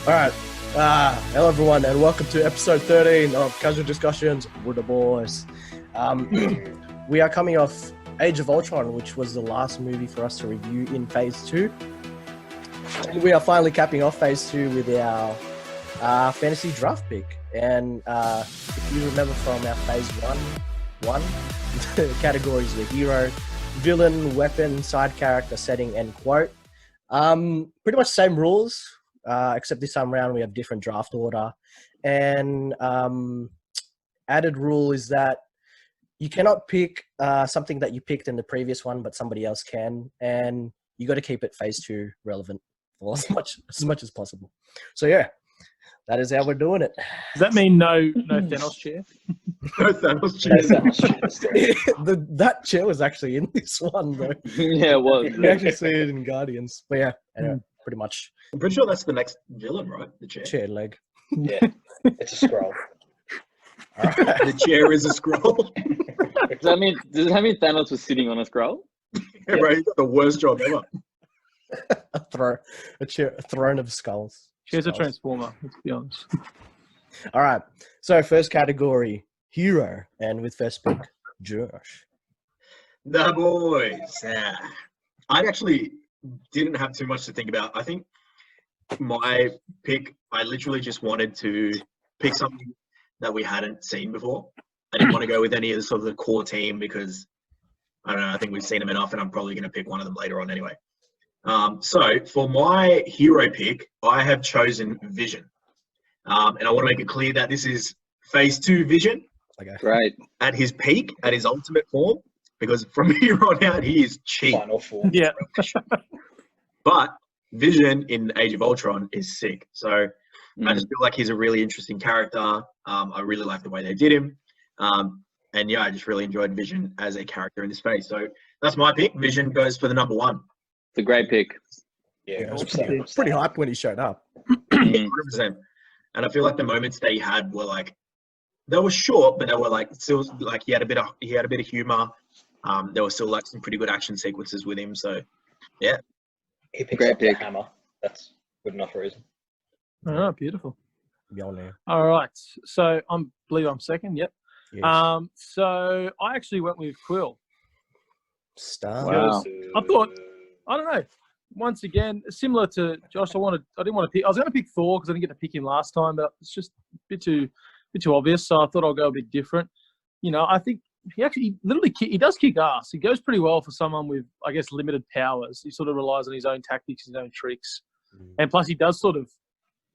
All right. Hello, everyone, and welcome to episode 13 of Casual Discussions with the Boys. We are coming off Age of Ultron, which was the last movie for us to review in Phase 2. And we are finally capping off Phase 2 with our fantasy draft pick. And if you remember from our Phase 1, the categories were hero, villain, weapon, side character, setting, and quote. Pretty much same rules. Except this time around we have different draft order, and added rule is that you cannot pick something that you picked in the previous one, but somebody else can, and you got to keep it Phase 2 relevant for as much as possible. So yeah, that is how we're doing it. Does that mean no Thanos chair? No Thanos chair. That chair was actually in this one though. Yeah, it was. You actually see it in Guardians, but yeah, anyway, pretty much. I'm pretty sure that's the next villain, right? The chair. Chair leg. Yeah, it's a scroll. All right. The chair is a scroll. Does that mean Thanos was sitting on a scroll? Yeah, bro, you got the worst job ever. A throne of skulls. Chair's a transformer, let's be honest. All right. So first category, hero, and with first pick, Josh. The boys. I actually didn't have too much to think about. I think my pick, I literally just wanted to pick something that we hadn't seen before. I didn't want to go with any of the sort of the core team because, I don't know, I think we've seen them enough and I'm probably going to pick one of them later on anyway. So for my hero pick, I have chosen Vision. And I want to make it clear that this is Phase 2 Vision. Okay. Right. At his peak, at his ultimate form, because from here on out, he is cheap. Final form. Yeah. But Vision in Age of Ultron is sick. So I just feel like he's a really interesting character. I really like the way they did him. And yeah, I just really enjoyed Vision as a character in this phase. So that's my pick. Vision goes for the number one. It's a great pick. Yeah, it was so- pretty hyped when he showed up. 100%. And I feel like the moments they had were like, they were short, but they were like still like he had a bit of humor. There were still like some pretty good action sequences with him. So yeah. He picks Great up the pick. hammer. That's good enough reason. Oh, beautiful. Mjolnir. All right. So believe I'm second. Yep. Yes. So I actually went with Quill. Star. Wow. I thought, I don't know. Once again, similar to Josh, I didn't want to pick. I was going to pick Thor because I didn't get to pick him last time, but it's just a bit too obvious. So I thought I'll go a bit different. You know, I think he does kick ass. He goes pretty well for someone with, I guess, limited powers. He sort of relies on his own tactics, his own tricks, and plus he does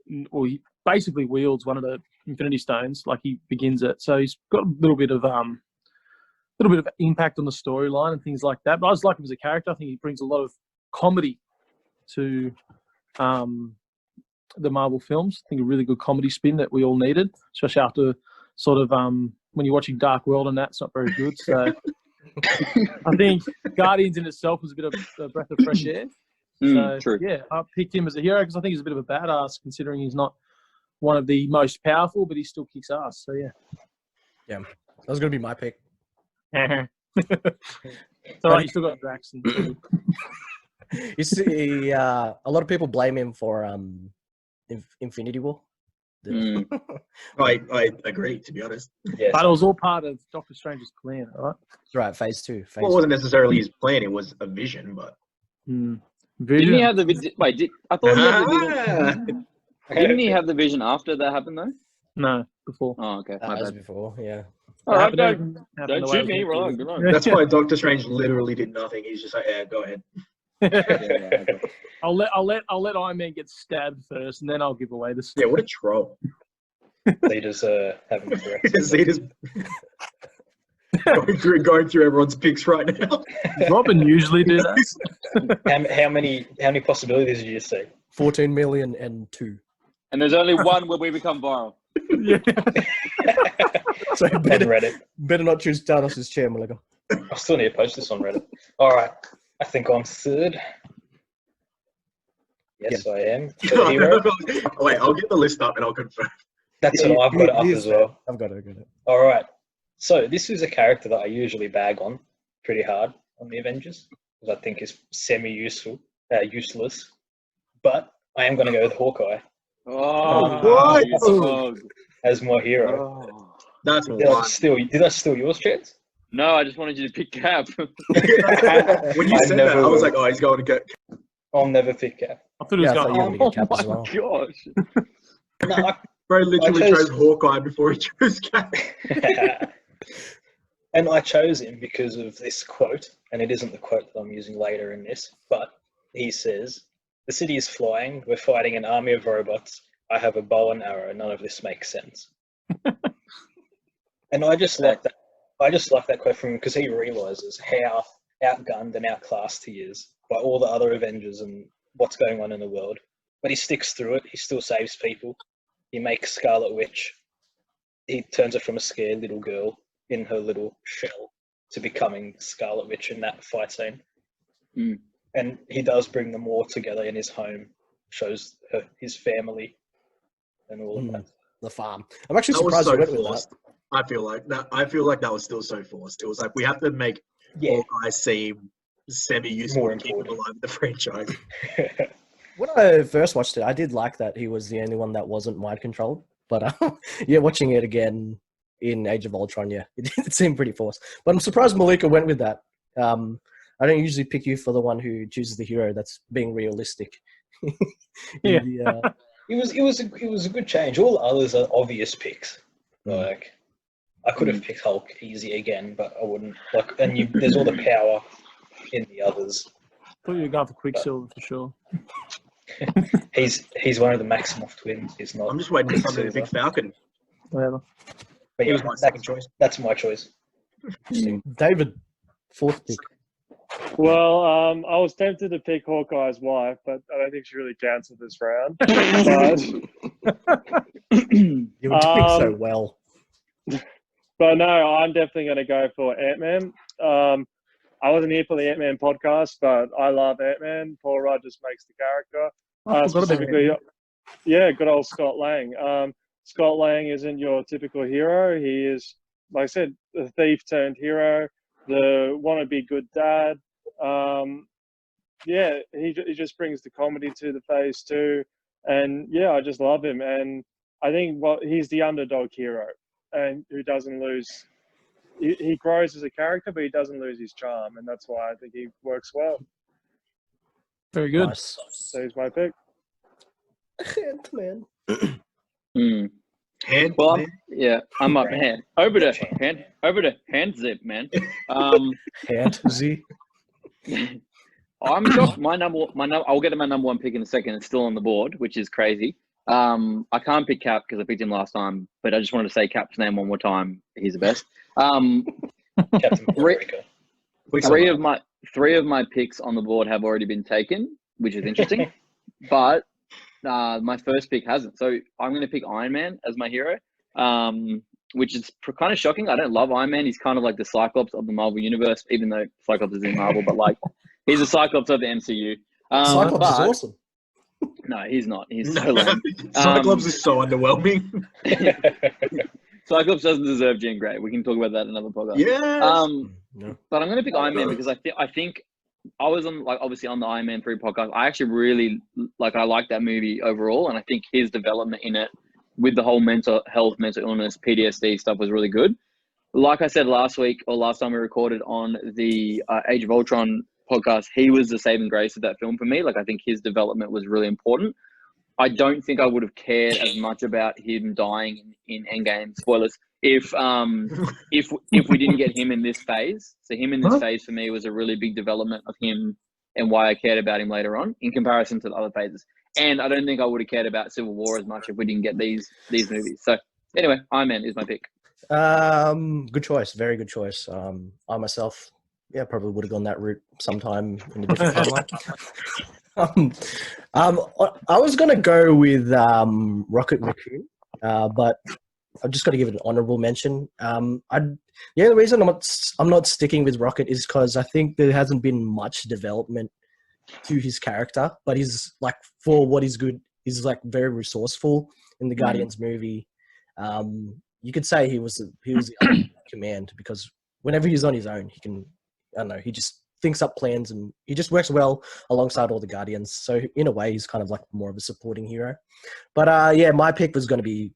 he basically wields one of the Infinity Stones. Like he begins it, so he's got a little bit of impact on the storyline and things like that. But I just like him as a character. I think he brings a lot of comedy to the Marvel films. I think a really good comedy spin that we all needed, especially after sort of when you're watching Dark World and that, it's not very good. So I think Guardians in itself was a bit of a breath of fresh air. So True. yeah, I picked him as a hero because I think he's a bit of a badass considering he's not one of the most powerful, but he still kicks ass. So yeah. Yeah, that was gonna be my pick. It's all right, you still got Drax. You see, a lot of people blame him for Infinity War. I agree, to be honest. Yes. But it was all part of Doctor Strange's plan, all right? That's right, Phase 2. Well, it wasn't necessarily his plan, it was a vision, but Didn't he have the vision? Wait, I thought he had the vision. Didn't he have the vision after that happened though? No, before. Oh, okay. My That was bad. before, yeah. All right, Happened don't shoot me. Wrong. Good on. that's why Doctor Strange literally did nothing. He's just like, yeah, go ahead. Okay. I'll let Iron Man get stabbed first, and then I'll give away the Yeah, what a troll. Leaders have him correct. Zeta's going through everyone's picks right now. Robin usually do that. How many possibilities did you see? 14 million and 2. And there's only one where we become viral. Yeah. So And better Reddit. not choose Thanos' chair, Malika. I still need to post this on Reddit. All right. I think I'm third. Yes, I am. For the hero. Wait, I'll get the list up and I'll confirm. That's what I've got it up He is as well. I've got it. All right. So this is a character that I usually bag on pretty hard on the Avengers because I think is semi-useful, useless. But I am going to go with Hawkeye. Oh, What? you dog. as my hero. Oh. That's Did I wild. steal yours, Chance? No, I just wanted you to pick Cap. When you I said that, never I was will. like, oh, he's going to get. I'll never pick Cap. I thought he was Yeah, I thought going you were home. gonna get Cap Oh as my well. gosh. No, Bro literally I chose chose- Hawkeye before he chose Cap. and I chose him because of this quote, and it isn't the quote that I'm using later in this, but he says, "The city is flying. We're fighting an army of robots. I have a bow and arrow. None of this makes sense." And I just like that. I just like that quote from him because he realizes how outgunned and outclassed he is by all the other Avengers and what's going on in the world. But he sticks through it. He still saves people. He makes Scarlet Witch. He turns her from a scared little girl in her little shell to becoming Scarlet Witch in that fight scene. Mm. And he does bring them all together in his home, shows her, his family, and all of that. The farm. I'm actually That was surprised so you went with forced. that. I feel like that was still so forced. It was like we have to make Yeah. Hawkeye seem semi-useful More to keep him important. alive in the franchise. When I first watched it, I did like that he was the only one that wasn't mind controlled. But yeah, watching it again in Age of Ultron, yeah, it seemed pretty forced. But I'm surprised Malika went with that. I don't usually pick you for the one who chooses the hero that's being realistic. Yeah. It was a good change. All the others are obvious picks. Like I could have picked Hulk easy again, but I wouldn't. Like, and there's all the power in the others. I thought you were going for Quicksilver for sure. He's one of the Maximoff twins. He's not. I'm just waiting for somebody to pick Quicksilver. Falcon. Whatever. But He yeah, was my second choice. that's my choice. Interesting. David, fourth pick. Well, I was tempted to pick Hawkeye's wife, but I don't think she really counts in this round. But You were doing so well. but no, I'm definitely going to go for Ant-Man. I wasn't here for the Ant-Man podcast, but I love Ant-Man. Paul Rudd just makes the character. I forgot about Specifically, it. yeah, good old Scott Lang. Scott Lang isn't your typical hero. He is, like I said, the thief turned hero, the wannabe good dad. Yeah, he just brings the comedy to the phase two, and yeah, I just love him. And I think he's the underdog hero, and who doesn't lose. He grows as a character, but he doesn't lose his charm, and that's why I think he works well. Very good. Nice. So he's my pick. Man. Mm. Hand, Well, man. yeah, I'm up. Hand over to hand zip, man. Hand Z. I'm shocked. I'll get to my number one pick in a second. It's still on the board, which is crazy. I can't pick Cap because I picked him last time, but I just wanted to say Cap's name one more time. He's the best. Captain America. Three of my picks on the board have already been taken, which is interesting. But my first pick hasn't. So I'm going to pick Iron Man as my hero, which is kind of shocking. I don't love Iron Man. He's kind of like the Cyclops of the Marvel universe, even though Cyclops is in Marvel, but like he's the Cyclops of the MCU. Cyclops is awesome. No, he's not. He's so lame. Cyclops is so underwhelming. Cyclops doesn't deserve Jean Grey. We can talk about that in another podcast. Yes. No. But I'm going to pick Iron Man because I think I was on obviously on the Iron Man 3 podcast. I actually really I like that movie overall, and I think his development in it with the whole mental health, mental illness, PTSD stuff was really good. Like I said last week or last time we recorded on the Age of Ultron podcast, he was the saving grace of that film for me. Like I think his development was really important. I don't think I would have cared as much about him dying in Endgame. Spoilers. If we didn't get him in this phase, so him in this phase for me was a really big development of him and why I cared about him later on in comparison to the other phases. And I don't think I would have cared about Civil War as much if we didn't get these movies. So anyway, Iron Man is my pick. Good choice. Very good choice. I myself, probably would have gone that route sometime in a different timeline. I was gonna go with Rocket Raccoon, but I've just got to give it an honorable mention. The reason I'm not sticking with Rocket is because I think there hasn't been much development to his character, but he's like for what he's good. He's like very resourceful in the Guardians movie. You could say he was the command because whenever he's on his own, he can. I don't know. He just thinks up plans, and he just works well alongside all the Guardians. So in a way, he's kind of like more of a supporting hero. But yeah, my pick was going to be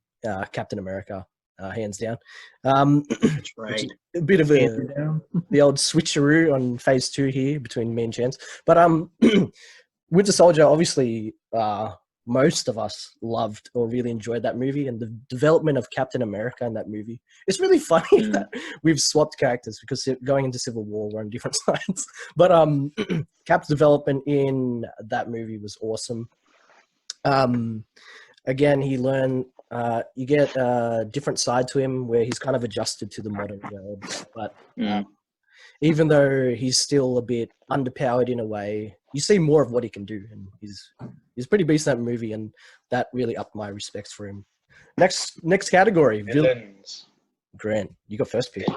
Captain America, hands down. That's Which is right. a bit of Hands down. the old switcheroo on phase 2 here between me and Chance. But Winter Soldier, obviously, most of us loved or really enjoyed that movie, and the development of Captain America in that movie. It's really funny that we've swapped characters because going into Civil War, we're on different sides. But Cap's development in that movie was awesome. Again, he learned. You get a different side to him where he's kind of adjusted to the modern world, but even though he's still a bit underpowered in a way, you see more of what he can do, and he's pretty decent in that movie, and that really upped my respects for him. Next category, Villains. Grant, you got first pick.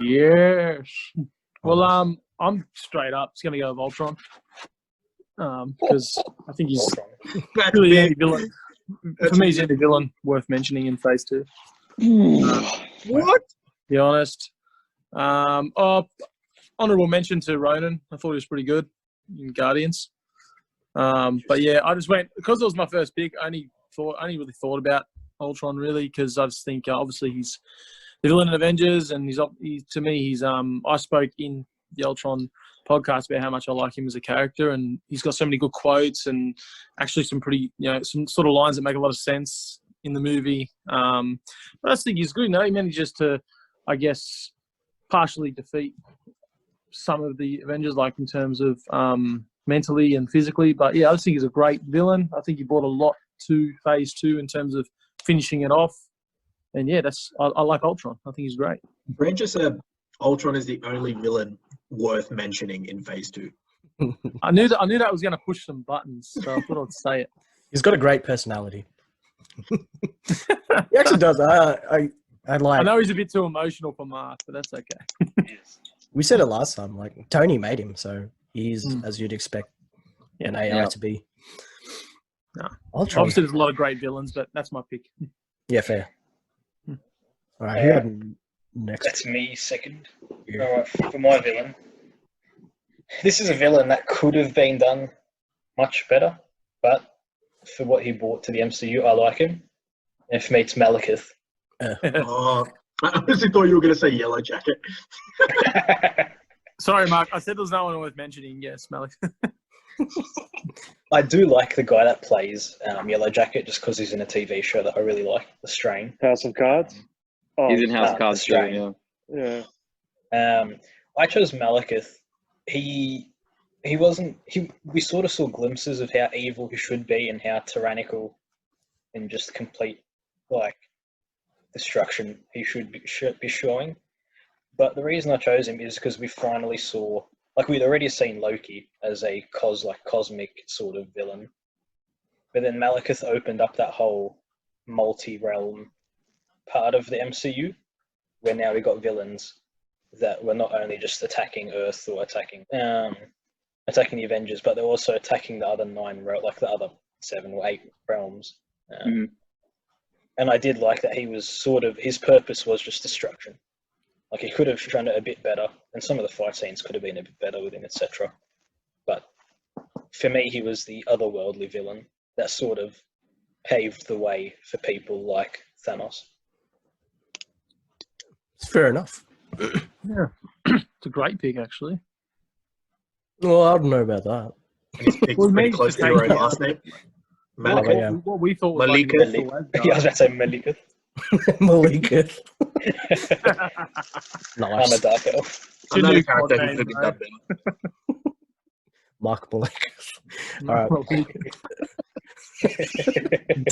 Yes. Well, I'm straight up. It's gonna go with Ultron. Because I think he's That's really big. anti-villain. For me, he's anti-villain worth mentioning in phase 2. What? To be honest. Honorable mention to Ronan. I thought he was pretty good in Guardians. But yeah, I just went because it was my first pick. I only really thought about Ultron really because I just think obviously he's the villain in Avengers, and to me he's I spoke in the Ultron podcast about how much I like him as a character, and he's got so many good quotes and actually some pretty some sort of lines that make a lot of sense in the movie. But I just think he's good. He manages to, I guess, partially defeat some of the Avengers, like in terms of mentally and physically. But yeah, I just think he's a great villain. I think he brought a lot to phase 2 in terms of finishing it off. And yeah, I like Ultron. I think he's great. Brent just said Ultron is the only villain worth mentioning in phase 2. I knew that was going to push some buttons, so I thought I'd say it. He's got a great personality. He actually does. I like. I know he's a bit too emotional for Mark, but that's okay. We said it last time. Like Tony made him, so he's as you'd expect an AI to be. No. Ultron. Obviously, there's a lot of great villains, but that's my pick. Yeah, fair. All right, who had next? That's me second. All right, for my villain. This is a villain that could have been done much better, but for what he brought to the MCU, I like him. And for me, it's Malekith. Oh, I honestly thought you were going to say Yellow Jacket. Sorry, Mark. I said there's no one worth mentioning. Yes, Malik. I do like the guy that plays Yellow Jacket just because he's in a TV show that I really like, The Strain. House of Cards. Oh, He's in House of Cards too, Australian. yeah. yeah. I chose Malekith. We sort of saw glimpses of how evil he should be and how tyrannical and just complete destruction he should be showing. But the reason I chose him is because we finally saw, we'd already seen Loki as a cosmic sort of villain, but then Malekith opened up that whole multi-realm part of the MCU, where now we got villains that were not only just attacking Earth or attacking the Avengers, but they're also attacking the other 9 the other 7 or 8 realms. And I did like that he was his purpose was just destruction. He could have shown it a bit better, and some of the fight scenes could have been a bit better with him, etc. But for me, he was the otherworldly villain that sort of paved the way for people like Thanos. It's fair enough. Yeah, it's a great pick, actually. Well, I don't know about that. His pick's Well, pretty maybe close to to your own take- last name. Well, Malekith. yeah. What we thought was Malika. like I was about to say Malekith. Malekith. I'm a Nice. dark elf. I know the new character code who could name, have done better. Mark Malekith. All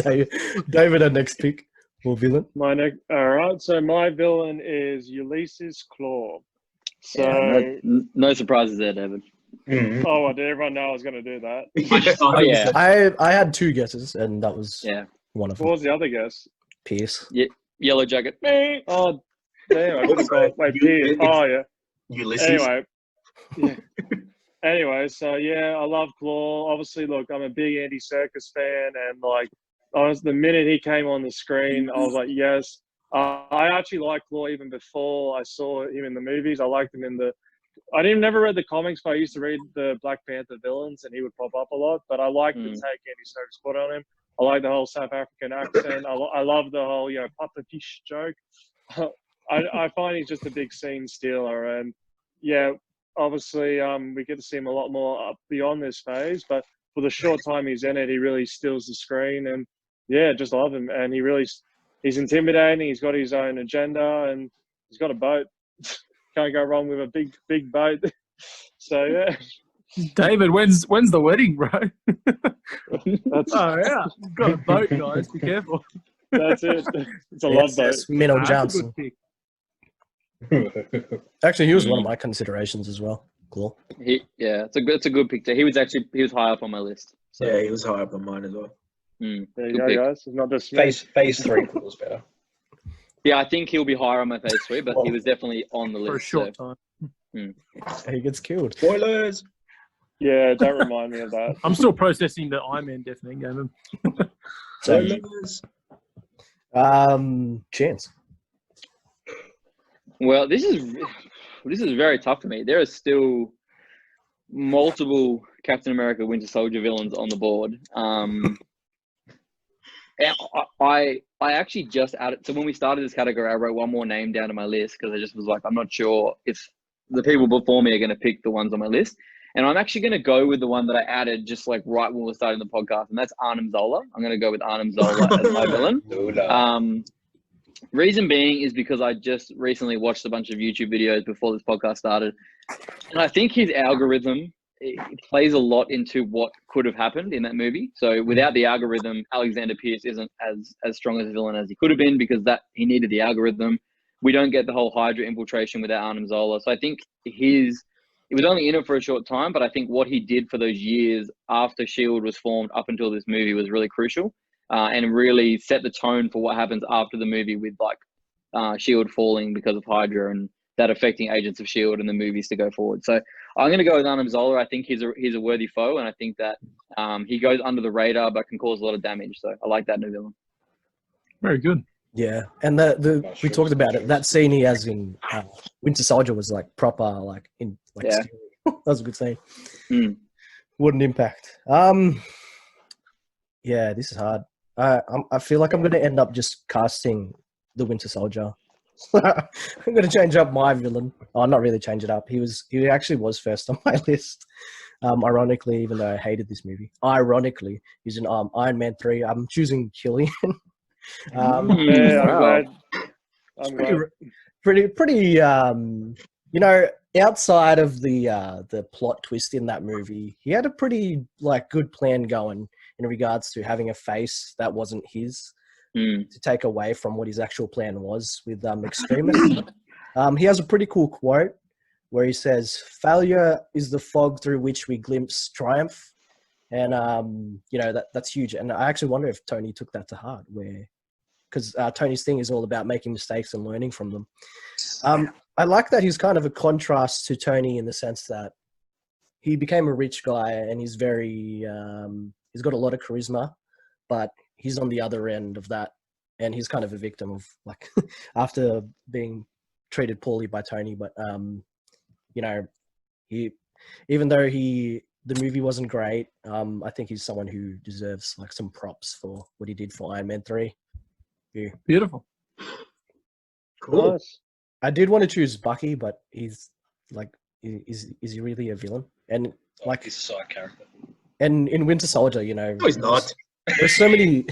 right. David, our next pick. Or villain. All right. So my villain is Ulysses Claw. So, No surprises there, David. oh, did everyone know I was going to do that? Oh yeah, I had 2 guesses, and that was yeah. one of What them. was the other guess? Pierce. Yellow Jacket. Oh, damn! I could have gone. Wait, Piers. Oh, yeah. Ulysses. Anyway, yeah. Anyway, so yeah, I love Claw. Obviously, look, I'm a big Andy Serkis fan, and the minute he came on the screen, I was like, yes. I actually liked Claw even before I saw him in the movies. I liked him in the I didn't never read the comics, but I used to read the Black Panther villains, and he would pop up a lot. But I like the take Andy Serkis put on him. I like the whole South African accent. I love the whole puffer fish joke. I find he's just a big scene stealer, and obviously we get to see him a lot more up beyond this phase. But for the short time he's in it, he really steals the screen, and just love him. And he's intimidating. He's got his own agenda, and he's got a boat. Can't go wrong with a big boat. So yeah. David, when's the wedding, bro? That's got a boat, guys. Be careful. That's it. It's a love boat. Yes, Minnow That's Johnson. a good pick. Actually, he was one of my considerations as well. Cool. It's a good picture. He was high up on my list. So. Yeah, he was high up on mine as well. There you Good go, pick. guys. It's not just me. Phase 3 was better. Yeah, I think he'll be higher on my phase 3, but he was definitely on the list. For a short time. He gets killed. Spoilers. Yeah, don't remind me of that. I'm still processing the Iron Man death thing, Gavin. Spoilers. Chance. Well, this is very tough for me. There are still multiple Captain America Winter Soldier villains on the board. And I actually just added. So when we started this category, I wrote one more name down to my list because I just was like, I'm not sure if the people before me are going to pick the ones on my list. And I'm actually going to go with the one that I added just like right when we were starting the podcast, and that's Arnim Zola. I'm going to go with Arnim Zola as my villain. Reason being is because I just recently watched a bunch of YouTube videos before this podcast started. And I think his algorithm it plays a lot into what could have happened in that movie. So without the algorithm, Alexander Pierce isn't as strong as a villain as he could have been because he needed the algorithm. We don't get the whole Hydra infiltration without Arnim Zola. So I think it was only in it for a short time, but I think what he did for those years after S.H.I.E.L.D. was formed up until this movie was really crucial and really set the tone for what happens after the movie with like S.H.I.E.L.D. falling because of Hydra and that affecting Agents of S.H.I.E.L.D. and the movies to go forward. So I'm going to go with Arnim Zola. I think he's a worthy foe, and I think that he goes under the radar but can cause a lot of damage. So I like that new villain. Very good. Yeah, and we talked about it. That scene he has in Winter Soldier was like proper, like in like. Yeah. That was a good scene. Mm. What an impact. Yeah, this is hard. I feel like I'm going to end up just casting the Winter Soldier. I'm going to change up my villain. Oh, not really change it up. He actually was first on my list. Ironically, even though I hated this movie. Ironically, he's in Iron Man 3. I'm choosing Killian. Yeah, I'm glad. Pretty. You know, outside of the plot twist in that movie, he had a pretty like good plan going in regards to having a face that wasn't his to take away from what his actual plan was with extremists. He has a pretty cool quote where he says, "Failure is the fog through which we glimpse triumph," and you know that's huge. And I actually wonder if Tony took that to heart, because Tony's thing is all about making mistakes and learning from them. I like that he's kind of a contrast to Tony in the sense that he became a rich guy and he's very, he's got a lot of charisma, but he's on the other end of that. And he's kind of a victim of like, after being treated poorly by Tony, but you know, even though the movie wasn't great, I think he's someone who deserves like some props for what he did for Iron Man 3. Yeah. Beautiful. Cool. Nice. I did want to choose Bucky, but he's like, is he really a villain? And like, He's a side character. and in Winter Soldier, you know, No, he's not. There's so many.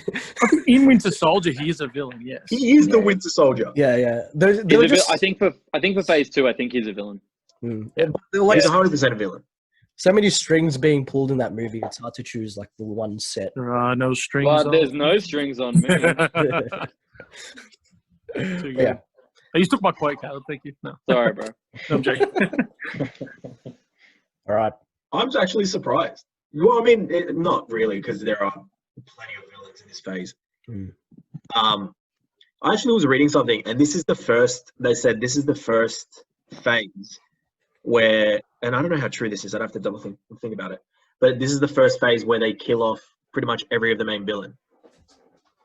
I think in Winter Soldier, he is a villain. Yes. He is the Winter Soldier. Yeah. There He's were a just I think for phase 2, I think he's a villain. there were like He's 100% a villain. so many strings being pulled in that movie. It's hard to choose like the one set. There are no strings. But on. there's no strings on me. Too good. Yeah. Oh, you took my quote, Caleb. Thank you. No, Sorry, bro. I'm joking. All right. I'm actually surprised. Well, I mean, not really, because there are plenty of villains in this phase. I actually was reading something, and this is the first. They said this is the first phase where, and I don't know how true this is. I'd have to double think about it. But this is the first phase where they kill off pretty much every of the main villain,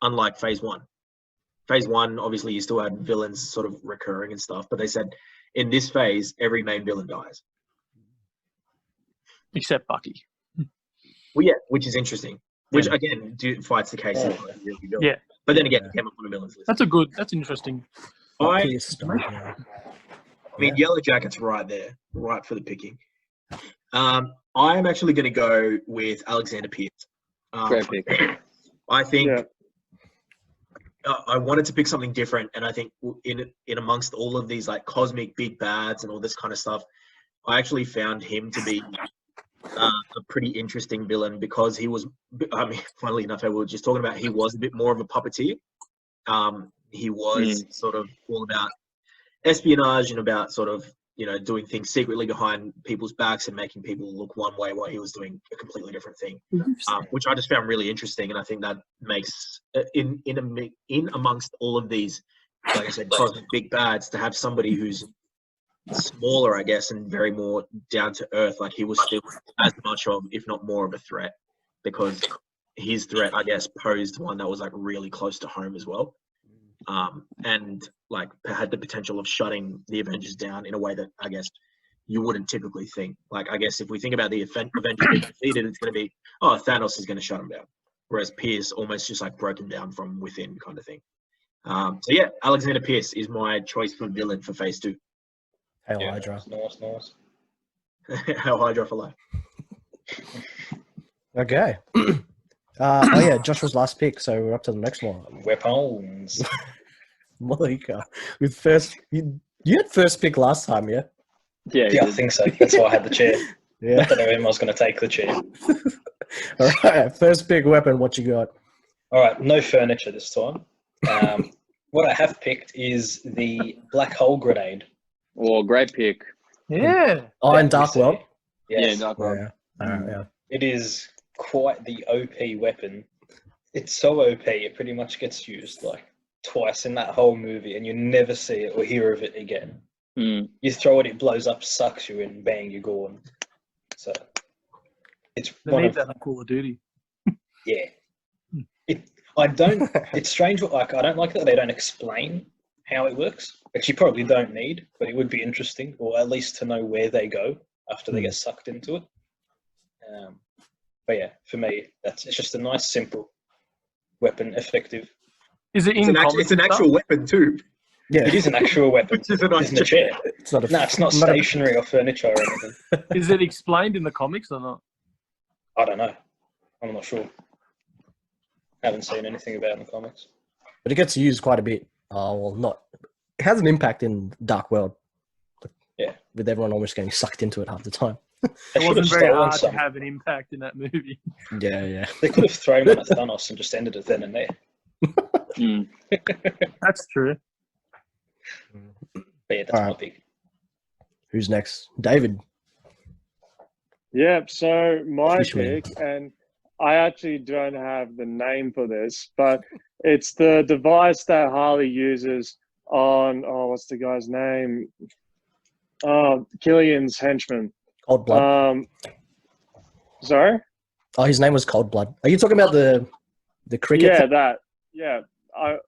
unlike phase 1. Phase 1, obviously, you still had villains sort of recurring and stuff, but they said in this phase, every main villain dies. Except Bucky. Well, yeah, which is interesting. Which Yeah. again fights the case. Of really villain. Yeah. But then again, he came up on a villains list. That's interesting. I Pierce died, yeah. mean, Yellow Jacket's right there, right for the picking. I am actually going to go with Alexander Pierce. Great pick. I think Yeah. I wanted to pick something different, and I think in amongst all of these like cosmic big bads and all this kind of stuff, I actually found him to be a pretty interesting villain because he was. I mean, funnily enough, we were just talking about he was a bit more of a puppeteer. He was sort of all about espionage and about sort of doing things secretly behind people's backs and making people look one way while he was doing a completely different thing, which I just found really interesting. And I think that makes in amongst all of these, like I said, cosmic big bads, to have somebody who's smaller, I guess, and very more down to earth, like he was still as much of, if not more of a threat, because his threat, I guess, posed one that was like really close to home as well. And like had the potential of shutting the Avengers down in a way that I guess you wouldn't typically think. Like, I guess if we think about the Avengers being defeated, it's going to be, oh, Thanos is going to shut him down. Whereas Pierce almost just like broke him down from within kind of thing. So yeah, Alexander Pierce is my choice for villain for phase 2. Hail Yeah, Hydra. nice. Hail Hydra for life. Okay. Oh yeah, Joshua's last pick, so we're up to the next one. Weapons. Malika. With first, you had first pick last time, yeah? Yeah, Yeah, I think so. That's why I had the chair. Yeah. I don't know when I was going to take the chair. All right, first pick weapon. What you got? All right, no furniture this time. What I have picked is the black hole grenade. Oh, great pick. Yeah. Oh, in that we Dark see. World. Yeah, Yes. Dark World. Yeah. All right, yeah. It is quite the OP weapon. It's so OP, it pretty much gets used like twice in that whole movie, and you never see it or hear of it again. Mm. You throw it, it blows up, sucks you in, bang, you're gone. So it's They one need of that in Call of Duty. yeah. It's strange. Like, I don't like that they don't explain how it works, which you probably don't need, but it would be interesting, or at least to know where they go after they get sucked into it. But yeah, for me, it's just a nice, simple weapon, effective. Is it It's in an actual weapon too. Yeah. It is an actual weapon. Which is a nice Isn't a chair. It's not a. No, it's not not a- stationary or furniture or anything. Is it explained in the comics or not? I don't know. I'm not sure. Haven't seen anything about it in the comics. but it gets used quite a bit. Well, not. It has an impact in Dark World. Yeah. With everyone almost getting sucked into it half the time. They It should have wasn't very stolen hard to some. have an impact in that movie. Yeah, yeah. They could have thrown one at Thanos and just ended it then and there. Mm. That's true. But yeah, that's Alright. my pick. Who's next? David. Yep. So my Fishman. pick, and I actually don't have the name for this, but it's the device that Harley uses on what's the guy's name? Killian's henchman. Cold Blood. Sorry. Oh, his name was Cold Blood. Are you talking about the cricket? Yeah, thing? that. Yeah,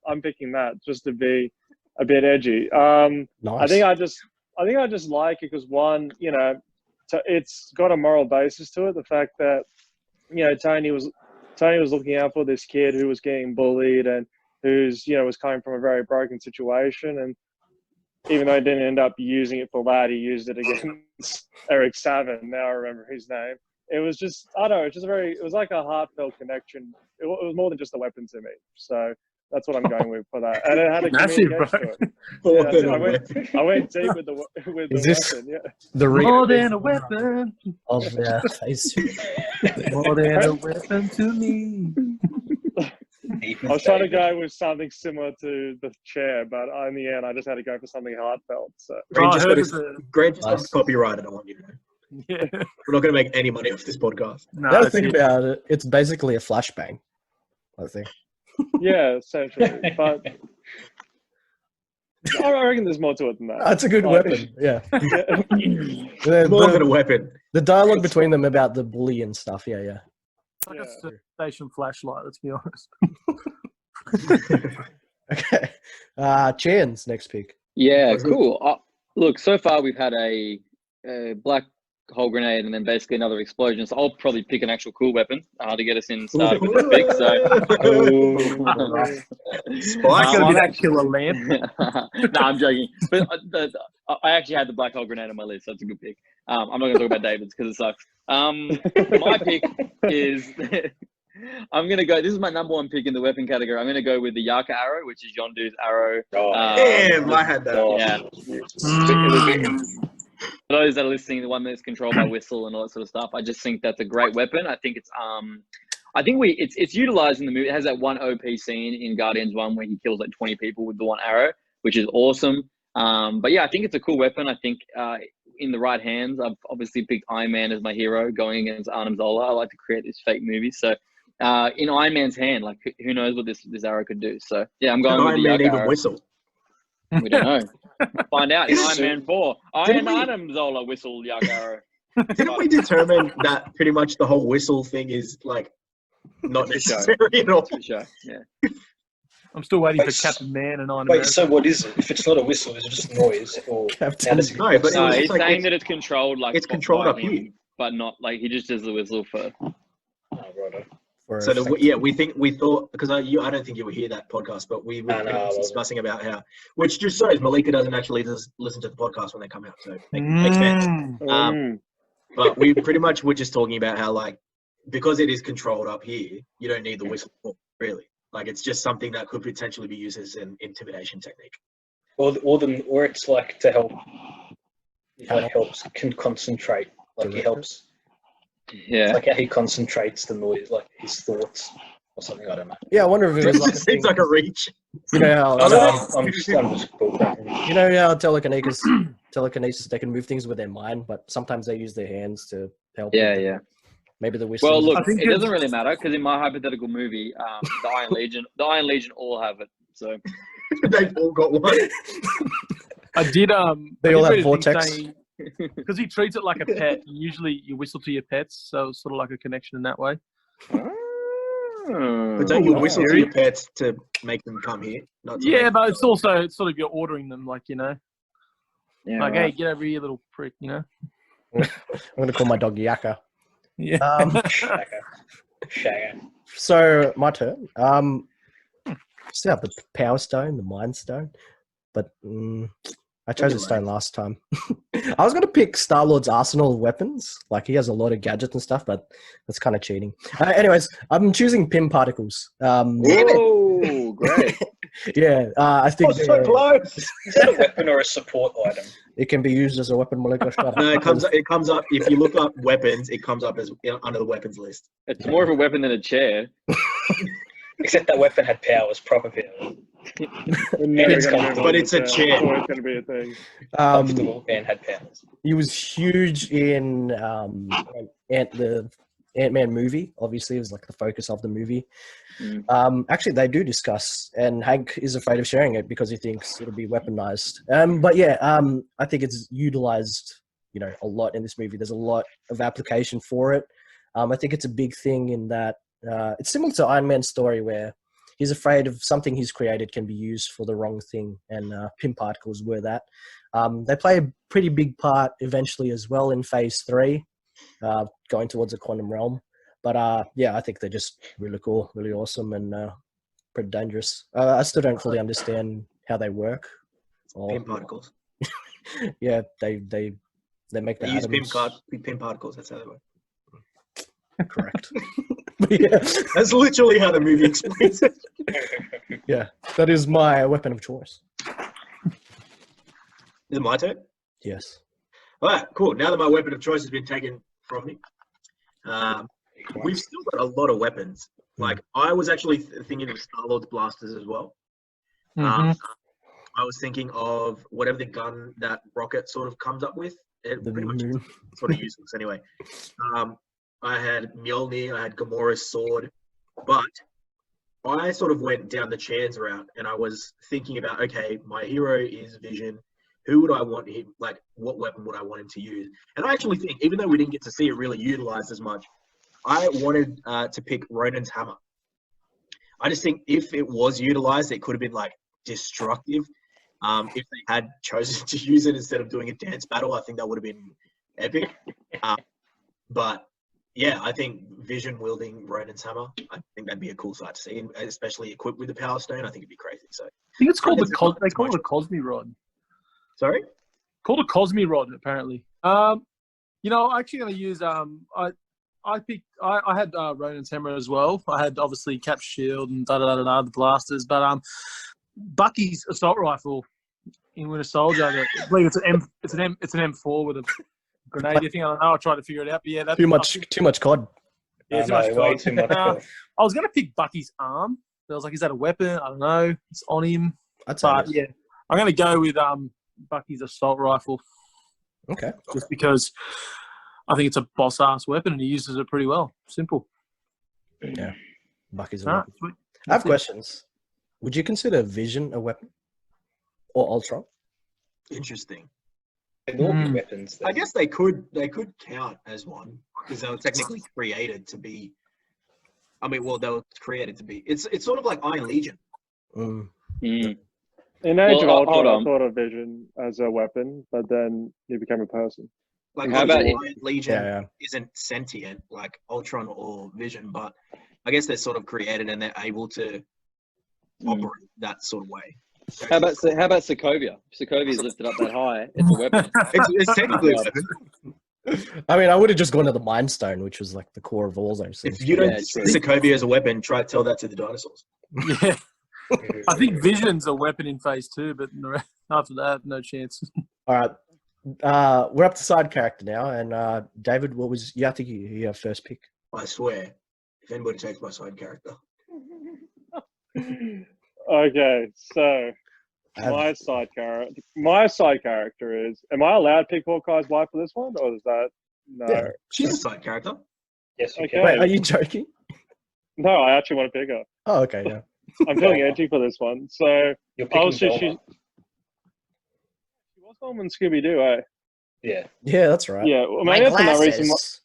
I'm picking that just to be a bit edgy. Nice. I think I just like it because one, it's got a moral basis to it. The fact that Tony was looking out for this kid who was getting bullied and who's was coming from a very broken situation, and even though he didn't end up using it for that, he used it against Eric Savin. Now I remember his name. It was just, I don't know, it was like a heartfelt connection. It was more than just a weapon to me. So that's what I'm going with for that. And it had a Massive, comedic edge to it. More Yeah, than a I weapon. went deep with the Is this- weapon. Yeah. The More than a weapon. of phase 2. More than a weapon to me. I was trying to go with something similar to the chair, but in the end, I just had to go for something heartfelt. So Grant I just heard got it's his- a, Grant just got Nice. his copyrighted, I want you to know. yeah. We're not going to make any money off this podcast. No, Now to it's think about it, it's basically a flashbang. I think. yeah, essentially. But I reckon there's more to it than that. That's a good Like- weapon. Yeah. Yeah. More than a The, weapon. the dialogue between them about the bully and stuff. Yeah, yeah. It's like Yeah. a surf station flashlight, let's be honest. Okay. Chan's next pick. Yeah, Was it? cool. Look, so far we've had a black hole grenade and then basically another explosion. So I'll probably pick an actual cool weapon to get us in started with the pick. So Might gonna be that actually, killer lamp. no, I'm joking. But I actually had the black hole grenade on my list, so that's a good pick. I'm not going to talk about David's because it sucks. My pick is I'm going to go. This is my number one pick in the weapon category. I'm going to go with the Yaka arrow, which is Yondu's arrow. Damn, I had that. Yeah. For those that are listening, the one that's controlled by whistle and all that sort of stuff, I just think that's a great weapon. I think it's it's utilized in the movie. It has that one OP scene in Guardians 1 where he kills like 20 people with the one arrow, which is awesome. But yeah, I think it's a cool weapon. I think in the right hands, I've obviously picked Iron Man as my hero going against Arnim Zola. I like to create these fake movies. So in Iron Man's hand, like who knows what this arrow could do. So yeah, I'm going with the Yaka arrow. Whistle. We don't know. Find out in Iron So, Man 4. Arnim Zola whistle Yaka arrow. Didn't we determine that pretty much the whole whistle thing is like not necessary at all? For sure. Yeah. I'm still waiting Wait, for Captain Man and Iron Wait, Man. so what is it? If it's not a whistle, is it just noise? Or Captain- how does it No, but No, was he's just like saying that it's controlled like it's controlled by up him, here. but not like he just does the whistle for. Oh, righto. for So effect. we thought because I don't think you were here that podcast, but we were No, I wasn't. discussing about how, which just shows Malika doesn't actually listen to the podcast when they come out, so makes sense. But we pretty much were just talking about how like because it is controlled up here, you don't need the whistle really. Like it's just something that could potentially be used as an intimidation technique. Or it's like to help. Like can concentrate. Like he helps. Yeah. It's like how he concentrates the noise, like his thoughts or something. I don't know. Yeah, I wonder if it was like a Seems thing. like a reach. You know how I'm just bullcracking. you know how telekinesis they can move things with their mind, but sometimes they use their hands to help. Yeah, with yeah. Maybe the whistle. Well, look, I think it it's- doesn't really matter because in my hypothetical movie, the Iron Legion all have it. So They've all got one. I did. They all have vortex. Because he treats it like a pet. Usually, you whistle to your pets, so it's sort of like a connection in that way. But don't you whistle to Theory. your pets to make them come here? Not to Yeah, make- but it's also sort of you're ordering them, like yeah, like right. hey, get over here, little prick, I'm gonna call my dog Yaka. Yeah. Shagger. So my turn. Still have the Power Stone, the Mind Stone, but I chose the stone last time. I was going to pick Star-Lord's arsenal of weapons. Like, he has a lot of gadgets and stuff, but that's kind of cheating. Anyways, I'm choosing Pym Particles. Whoa, great. Yeah, I think so close. Is that a weapon or a support item? it can be used as a weapon. Molecular shut up. No, it comes up. If you look up weapons, it comes up as under the weapons list. It's more of a weapon than a chair. Except that weapon had powers, proper powers. We're never It's gonna move comfortable. on But it's a to chair. It's always going to be a thing. Comfortable and had powers. He was huge in the Ant-Man movie. Obviously, it was like the focus of the movie. Actually, they do discuss, and Hank is afraid of sharing it because he thinks it'll be weaponized. But yeah, I think it's utilized, a lot in this movie. There's a lot of application for it. I think it's a big thing in that it's similar to Iron Man's story where he's afraid of something he's created can be used for the wrong thing, and Pym Particles were that. They play a pretty big part eventually as well in Phase 3, going towards the quantum realm. But yeah, I think they're just really cool, really awesome, and pretty dangerous. I still don't fully understand how they work. Pym Particles. Yeah, they make the They use atoms. Pym Particles. That's how they work. Correct. But yeah, That's literally how the movie explains it. yeah, that is my weapon of choice. Is it my turn? Yes. All right, cool. Now that my weapon of choice has been taken from me, we've still got a lot of weapons. Like, I was actually thinking of Star-Lord's blasters as well. I was thinking of whatever the gun that Rocket sort of comes up with. It The pretty much moon. sort of useless anyway. I had Mjolnir, I had Gamora's sword, but I sort of went down the Chan's route, and I was thinking about, okay, my hero is Vision. Who would I want him, like, what weapon would I want him to use? And I actually think, even though we didn't get to see it really utilized as much, I wanted to pick Ronan's hammer. I just think if it was utilized, it could have been, like, destructive. If they had chosen to use it instead of doing a dance battle, I think that would have been epic. But yeah, I think Vision wielding Ronin's hammer, I think that'd be a cool sight to see, and especially equipped with the Power Stone. I think it'd be crazy. So I think it's called They call they call it a Cosmi Rod. sorry. Called a Cosmi Rod, apparently. I'm actually going to use I had Ronin's hammer as well. I had obviously Cap's shield and the blasters, but Bucky's assault rifle in Winter Soldier. I believe it's an M4 with a grenade. I think I don't know. I tried to figure it out, but yeah, that's Too much COD. Yeah, too much way COD. too much. COD. I was going to pick Bucky's arm. But I was like, is that a weapon? I don't know. It's on him. I'd say But yes. yeah, I'm going to go with Bucky's assault rifle. Okay. Just because I think it's a boss-ass weapon and he uses it pretty well. Simple. Yeah. Bucky's a All right, weapon. sweet. I have questions. Would you consider Vision a weapon? Or Ultron? Interesting. They'd all be weapons. I guess they could count as one because they were technically created to be. I mean, well, they were created to be. It's sort of like Iron Legion. Mm. Mm. In Age of Well, Ultron, hold I on. thought of Vision as a weapon, but then he became a person. Like How about obviously Iron Legion Yeah. isn't sentient like Ultron or Vision, but I guess they're sort of created and they're able to operate that sort of way. So How about Sokovia? Sokovia's lifted up that high. It's a weapon. it's technically a weapon. I mean, I would have just gone to the Mind Stone, which was like the core of all those things. If you don't Yeah, see true. Sokovia as a weapon, try to tell that to the dinosaurs. Yeah. I think Vision's a weapon in Phase 2, but after that, no chance. All right. We're up to side character now. And David, what was you have to give your first pick? I swear, if anybody takes my side character, Okay, so I have- my side character is. Am I allowed to pick Hawkeye's wife for this one, or is that no? Yeah. she's a side character. Yes, you Okay. can. Wait, are you joking? No, I actually want to pick her. Oh, okay, yeah. I'm feeling edgy for this one. So You're picking obviously Velma. she was on Scooby Doo, eh? Yeah. Yeah, that's right. Yeah, well, My maybe that's another reason. glasses.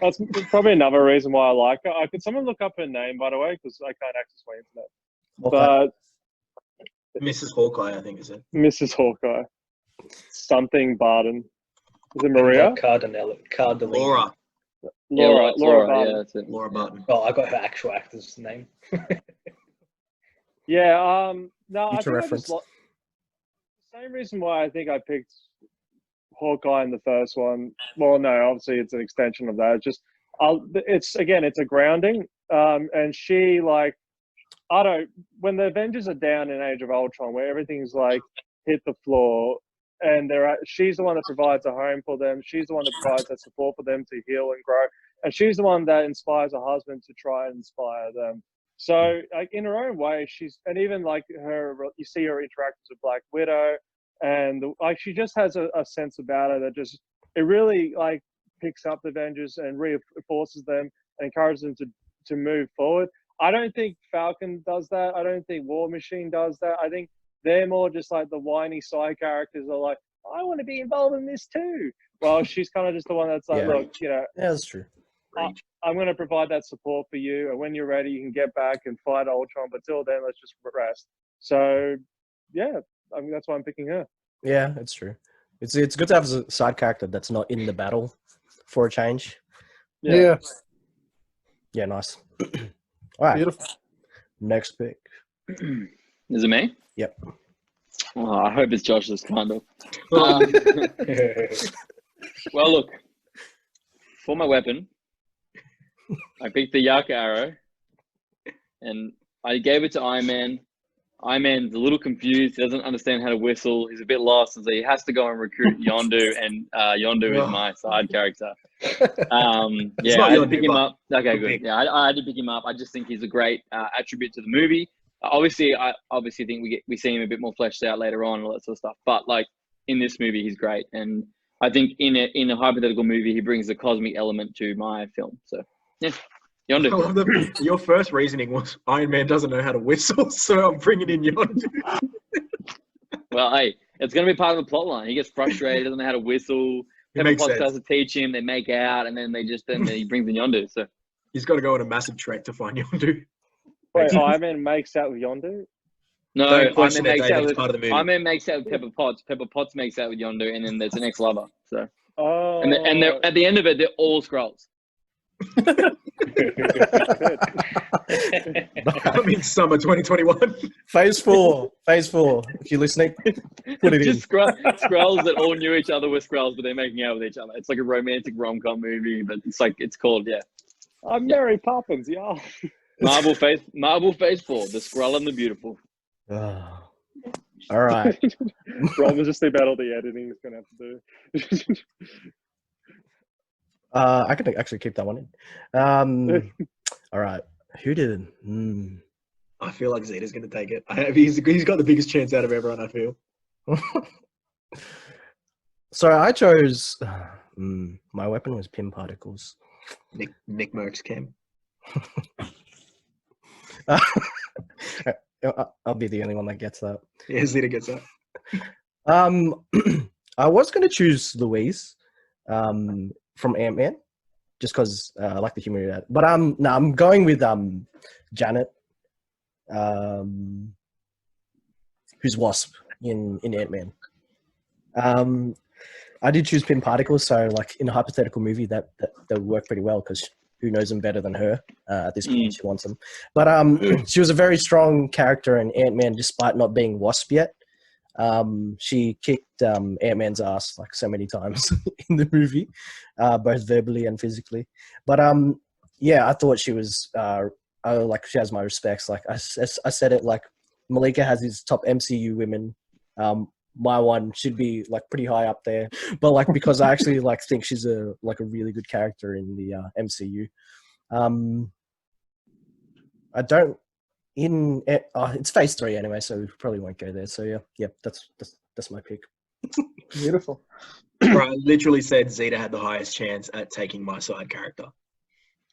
That's probably another reason why I like her. Could someone look up her name, by the way, because I can't access my internet. Okay. But Mrs. Hawkeye, I think is it. Mrs. Hawkeye, something Barton. Is it Maria? Cardellini. Laura Laura Yeah, Barton. that's it. Barton. Oh, I got her actual actor's name. Yeah. No, I Future think I reference. just the same reason why I think I picked Hawkeye in the first one. Well, no, obviously it's an extension of that. It's a grounding. And she when the Avengers are down in Age of Ultron, where everything's like hit the floor, and she's the one that provides a home for them. She's the one that provides that support for them to heal and grow, and she's the one that inspires her husband to try and inspire them. So, like in her own way, and even like you see her interactions with Black Widow, and she just has a sense about her that it really like picks up the Avengers and reinforces them and encourages them to move forward. I don't think Falcon does that. I don't think War Machine does that. I think they're more just like the whiny side characters are like, I want to be involved in this too. Well, she's kind of just the one that's like, Yeah. look, Yeah, that's true. I'm going to provide that support for you. And when you're ready, you can get back and fight Ultron. But till then, let's just rest. So, yeah, I mean, that's why I'm picking her. Yeah, it's true. It's good to have a side character that's not in the battle for a change. Yeah. Yeah, nice. All right. Beautiful. Next pick. Is it me? Yep. Oh, I hope it's Josh's kind of. Well, look. For my weapon, I picked the Yaka arrow, and I gave it to Iron Man. Iron Man's a little confused. He doesn't understand how to whistle. He's a bit lost, and so he has to go and recruit Yondu, and Yondu is my side character. Yeah, not I had to Yondu, pick him but up. Okay, good. pick. Yeah, I had to pick him up. I just think he's a great attribute to the movie. Obviously, I obviously think we see him a bit more fleshed out later on and all that sort of stuff. But like in this movie, he's great, and I think in a hypothetical movie, he brings a cosmic element to my film. So yeah, I Yondu. love that your first reasoning was Iron Man doesn't know how to whistle, so I'm bringing in Yondu. Well, hey, it's going to be part of the plot line. He gets frustrated, doesn't know how to whistle. Pepper makes Potts sense. tries to teach him. They make out, and then he brings in Yondu. So He's got to go on a massive trek to find Yondu. Wait, Iron Man makes out with Yondu? No, Don't question Iron Man it, makes David. out It's with part of the movie. Iron Man makes out with Pepper Potts. Pepper Potts makes out with Yondu, and then there's an ex-lover. So, Oh, and they're at the end of it, they're all Skrulls. Coming summer 2021. Phase 4. Phase 4. If you're listening, put it in. Just Skrulls that all knew each other were Skrulls, but they're making out with each other. It's like a romantic rom-com movie, but it's called I'm Mary Poppins, y'all. Marvel Phase 4, The Skrull and the Beautiful. Oh. All right. Rob was just think about all the editing he's gonna have to do. I could actually keep that one in. All right. Who did? I feel like Zeta's going to take it. He's got the biggest chance out of everyone, I feel. So I chose. My weapon was pin particles. Nick Merckx came. I'll be the only one that gets that. Yeah, Zeta gets that. I was going to choose Louise from Ant-Man, just because I like the humor of that. But no, I'm going with Janet, who's Wasp in Ant-Man. I did choose pin particles, so like in a hypothetical movie that would work pretty well because who knows them better than her at this point? She wants them. But she was a very strong character in Ant-Man despite not being Wasp yet. She kicked Ant-Man's ass like so many times in the movie, both verbally and physically. But yeah, I thought she was like she has my respects. Like I said it, like Malika has his top MCU women. My one should be like pretty high up there, but like because I actually like think she's a really good character in the MCU. I don't it's phase 3 anyway, so we probably won't go there. So yeah, that's my pick. Beautiful. Bro, I literally said Zeta had the highest chance at taking my side character,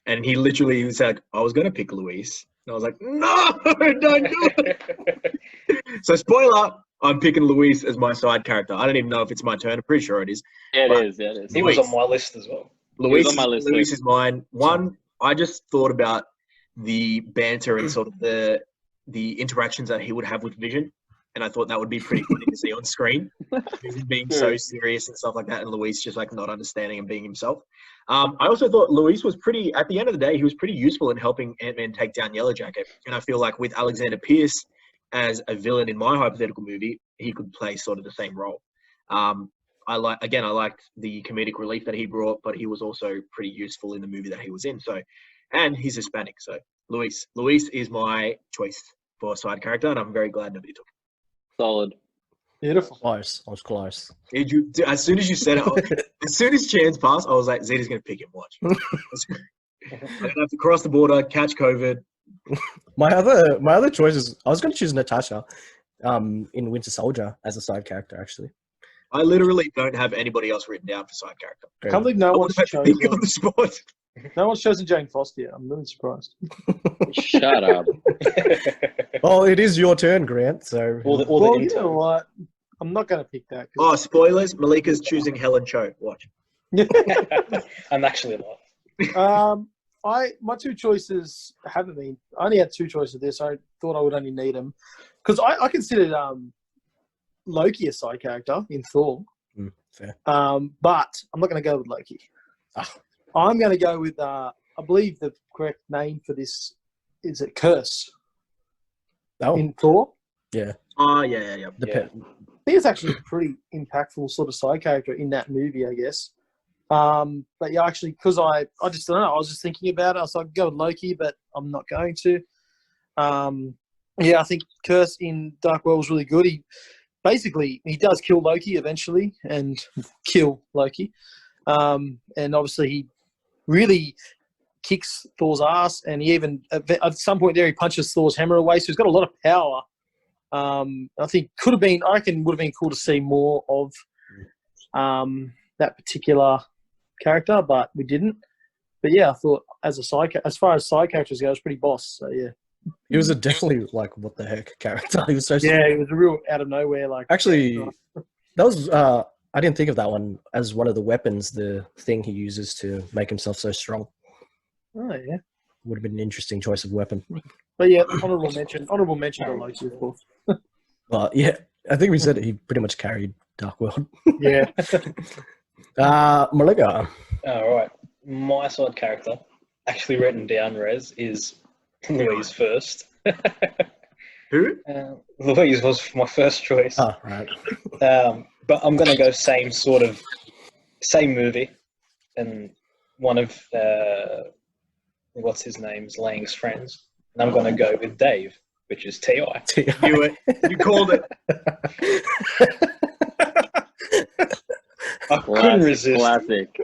and he literally was like, "I was gonna pick Luis," and I was like, "No, don't do it." So spoiler. I'm picking Luis as my side character. I don't even know if it's my turn. I'm pretty sure it is. Yeah, it is. Yeah, it is. He was on my list as well. Luis on my list Luis too. is mine. One, I just thought about the banter and sort of the interactions that he would have with Vision, and I thought that would be pretty funny to see on screen. Vision being so serious and stuff like that, and Luis just like not understanding and being himself. I also thought Luis was pretty. At the end of the day, he was pretty useful in helping Ant-Man take down Yellowjacket, and I feel like with Alexander Pierce as a villain in my hypothetical movie, he could play sort of the same role. I liked the comedic relief that he brought, but he was also pretty useful in the movie that he was in. So, and he's Hispanic, so Luis is my choice for side character, and I'm very glad nobody took him. Solid. Beautiful. Close. I was close. As soon as you said it, as soon as chance passed, I was like, Zeta's going to pick him. Watch. I'm going to have to cross the border, catch COVID. My other choices, I was going to choose Natasha in Winter Soldier as a side character, actually. I literally don't have anybody else written down for side character. I can't believe no one's chosen. Think on the spot. No one's chosen Jane Foster yet. I'm really surprised. Shut up. Well, it is your turn, Grant. So Well, you know what? I'm not going to pick that. Oh, spoilers! Malika's choosing Helen Cho. Watch. I'm actually not. My two choices haven't been. I only had two choices of this. I thought I would only need them because I considered Loki a side character in Thor. Fair. But I'm not going to go with Loki. I'm going to go with I believe the correct name for this is it Curse in Thor. Yeah. Oh yeah. I think it's actually a pretty impactful sort of side character in that movie, I guess. But yeah, actually, because I just don't know. I was just thinking about it. I was like, go with Loki, but I'm not going to. Yeah, I think Curse in Dark World was really good. He does kill Loki eventually and kill Loki. And obviously he really kicks Thor's ass, and he even at some point there he punches Thor's hammer away. So he's got a lot of power. I think I reckon would have been cool to see more of that particular character, but we didn't. But yeah, I thought as far as side characters go, it was pretty boss. So yeah, he was definitely like what the heck character. He was so yeah, it was a real out of nowhere. Like actually, that was I didn't think of that one as one of the weapons, the thing he uses to make himself so strong. Oh yeah, would have been an interesting choice of weapon. But yeah, honorable mention to Loki, of course. Well, yeah, I think we said he pretty much carried Dark World. Yeah. Malika. All right. My side character, actually written down, Rez, is Louise first. Who? Louise was my first choice. Oh, right. But I'm going to go same movie, and one of what's his name's Lang's friends, and I'm going to go with Dave, which is T.I. Knew it. You called it. I couldn't resist. Classic.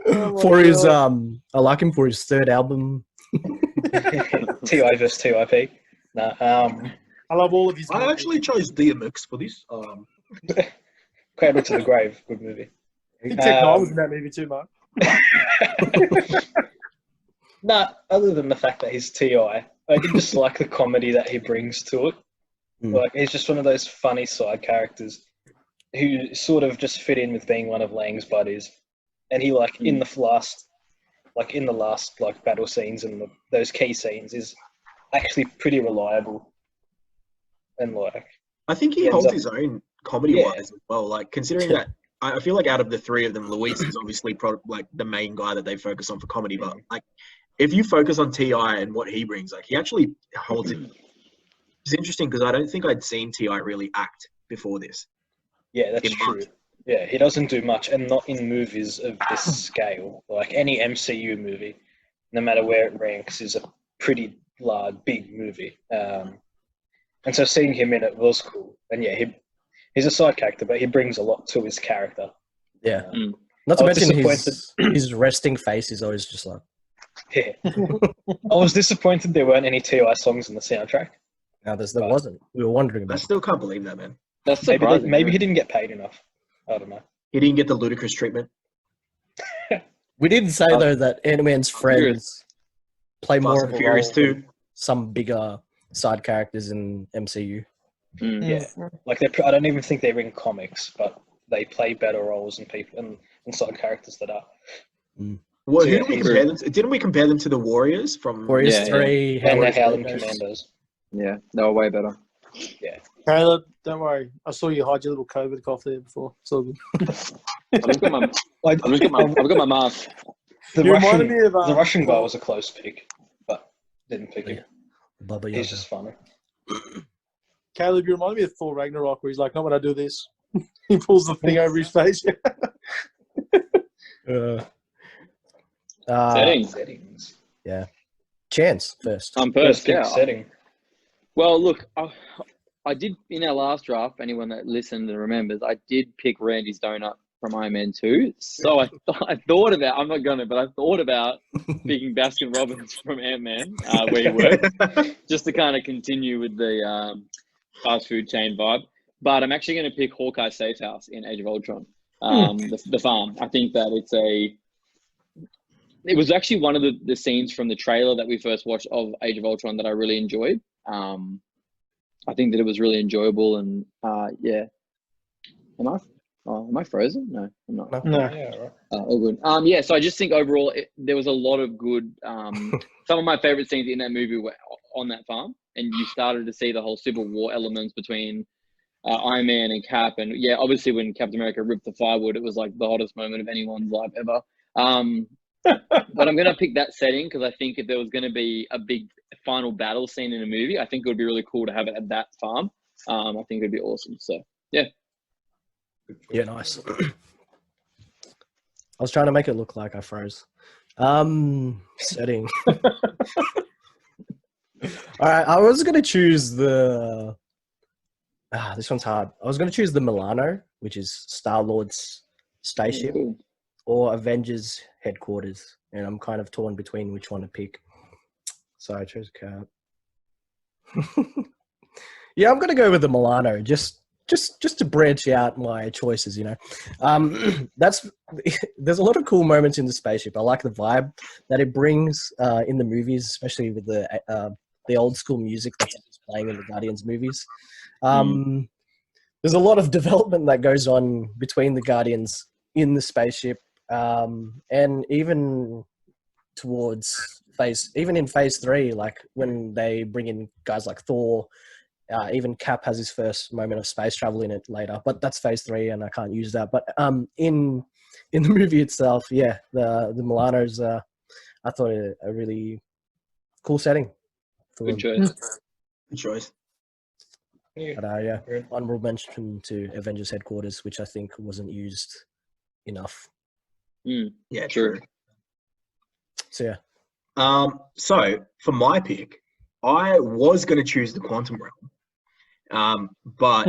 For his I like him for his third album. T.I. versus T.I.P. No, I love all of his. I actually chose DMX for this. Cradle to the Grave, good movie. I think Tech Nine was in that movie too, Mark. Nah, other than the fact that he's T.I., I just like the comedy that he brings to it. Like, he's just one of those funny side characters who sort of just fit in with being one of Lang's buddies. And he, like, in the last battle scenes and those key scenes is actually pretty reliable. And, like... I think he holds his own comedy-wise as well. Like, considering that, I feel like out of the three of them, Luis is obviously like the main guy that they focus on for comedy. But like, if you focus on T.I. and what he brings, like he actually holds it. It's interesting because I don't think I'd seen T.I. really act before this. Yeah, that's true. Yeah, he doesn't do much, and not in movies of this scale. Like any MCU movie, no matter where it ranks, is a pretty large, big movie. And so seeing him in it was cool. And yeah, he's a side character, but he brings a lot to his character. Yeah. Not to I was mention his resting face is always just like... Yeah. I was disappointed there weren't any T.I. songs in the soundtrack. No, there wasn't. We were wondering I about it. still can't believe that, man. That's surprising. Maybe he didn't get paid enough. I don't know. He didn't get the ludicrous treatment. We didn't say, though, that Ant-Man's friends play more of a role Furious too. than some bigger side characters in MCU. Yeah. Like, I don't even think they're in comics, but they play better roles than people and side characters that are. Well, So, who did we compare them to? Didn't we compare them to the Warriors from Warriors Yeah, 3, And the Howling Howling Commandos. Commandos. Yeah, they were way better. Yeah. Caleb, don't worry. I saw you hide your little COVID cough there before. It's all good. I've got my mask. The You reminded Russian, me of the Russian guy was a close pick, but didn't pick him. Baba He's Yaga. just funny. Caleb, you reminded me of Thor Ragnarok, where he's like, "Not when I do this." He pulls the thing over his face. Settings. Yeah. Chance first. I'm First first, pick yeah. setting. Well, look, I did, in our last draft, anyone that listened and remembers, I did pick Randy's Donut from Iron Man 2. So I thought about, I'm not going to, but I thought about picking Baskin Robbins from Ant-Man, where he worked, just to kind of continue with the fast food chain vibe. But I'm actually going to pick Hawkeye Safe House in Age of Ultron, the farm. I think that it was actually one of the scenes from the trailer that we first watched of Age of Ultron that I really enjoyed. I think that it was really enjoyable, and yeah. Am I frozen? No, I'm not. No. Yeah, right. All good. Yeah, so I just think overall there was a lot of good. Some of my favorite scenes in that movie were on that farm, and you started to see the whole Civil War elements between Iron Man and Cap, and yeah, obviously when Captain America ripped the firewood, it was like the hottest moment of anyone's life ever. But I'm going to pick that setting because I think if there was going to be a big final battle scene in a movie, I think it would be really cool to have it at that farm. I think it'd be awesome. So yeah. Yeah, nice. I was trying to make it look like I froze. Setting. All right, I was going to choose the... this one's hard. I was going to choose the Milano, which is Star-Lord's spaceship, Cool. or Avengers headquarters, and I'm kind of torn between which one to pick. So I chose Cap. Yeah, I'm going to go with the Milano, just to branch out my choices, you know. There's a lot of cool moments in the spaceship. I like the vibe that it brings in the movies, especially with the old school music that's playing in the Guardians movies. There's a lot of development that goes on between the Guardians in the spaceship, and even towards in phase 3, like when they bring in guys like Thor Even Cap has his first moment of space travel in it later, but that's phase 3, and I can't use that. But in the movie itself, yeah, the Milano's I thought a really cool setting for Good them. choice. Good choice. Yeah. But yeah, honorable mention to Avengers headquarters, which I think wasn't used enough. Yeah, True. true. So yeah, So for my pick, I was going to choose the Quantum Realm, but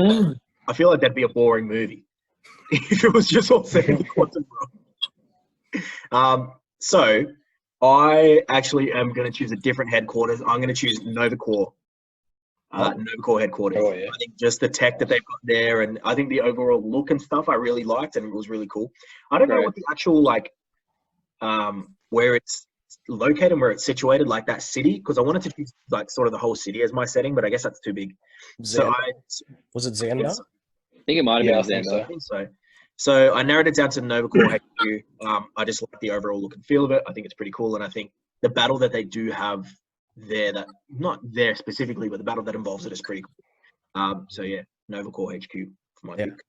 I feel like that'd be a boring movie if it was just all set in the Quantum Realm. So I actually am going to choose a different headquarters. I'm going to choose Nova Corps. Nova Corps headquarters. Oh, yeah. I think just the tech that they've got there, and I think the overall look and stuff I really liked, and it was really cool. I don't know what the actual where it's located and where it's situated, like that city, because I wanted to choose like sort of the whole city as my setting, but I guess that's too big. So was it Xander? I think it might have Yeah, I been think Xander. I think so. So I narrowed it down to Nova Corps HQ. I just like the overall look and feel of it. I think it's pretty cool, and I think the battle that they do have there, that not there specifically, but the battle that involves it is pretty cool. So yeah, Nova Corps HQ for my pick.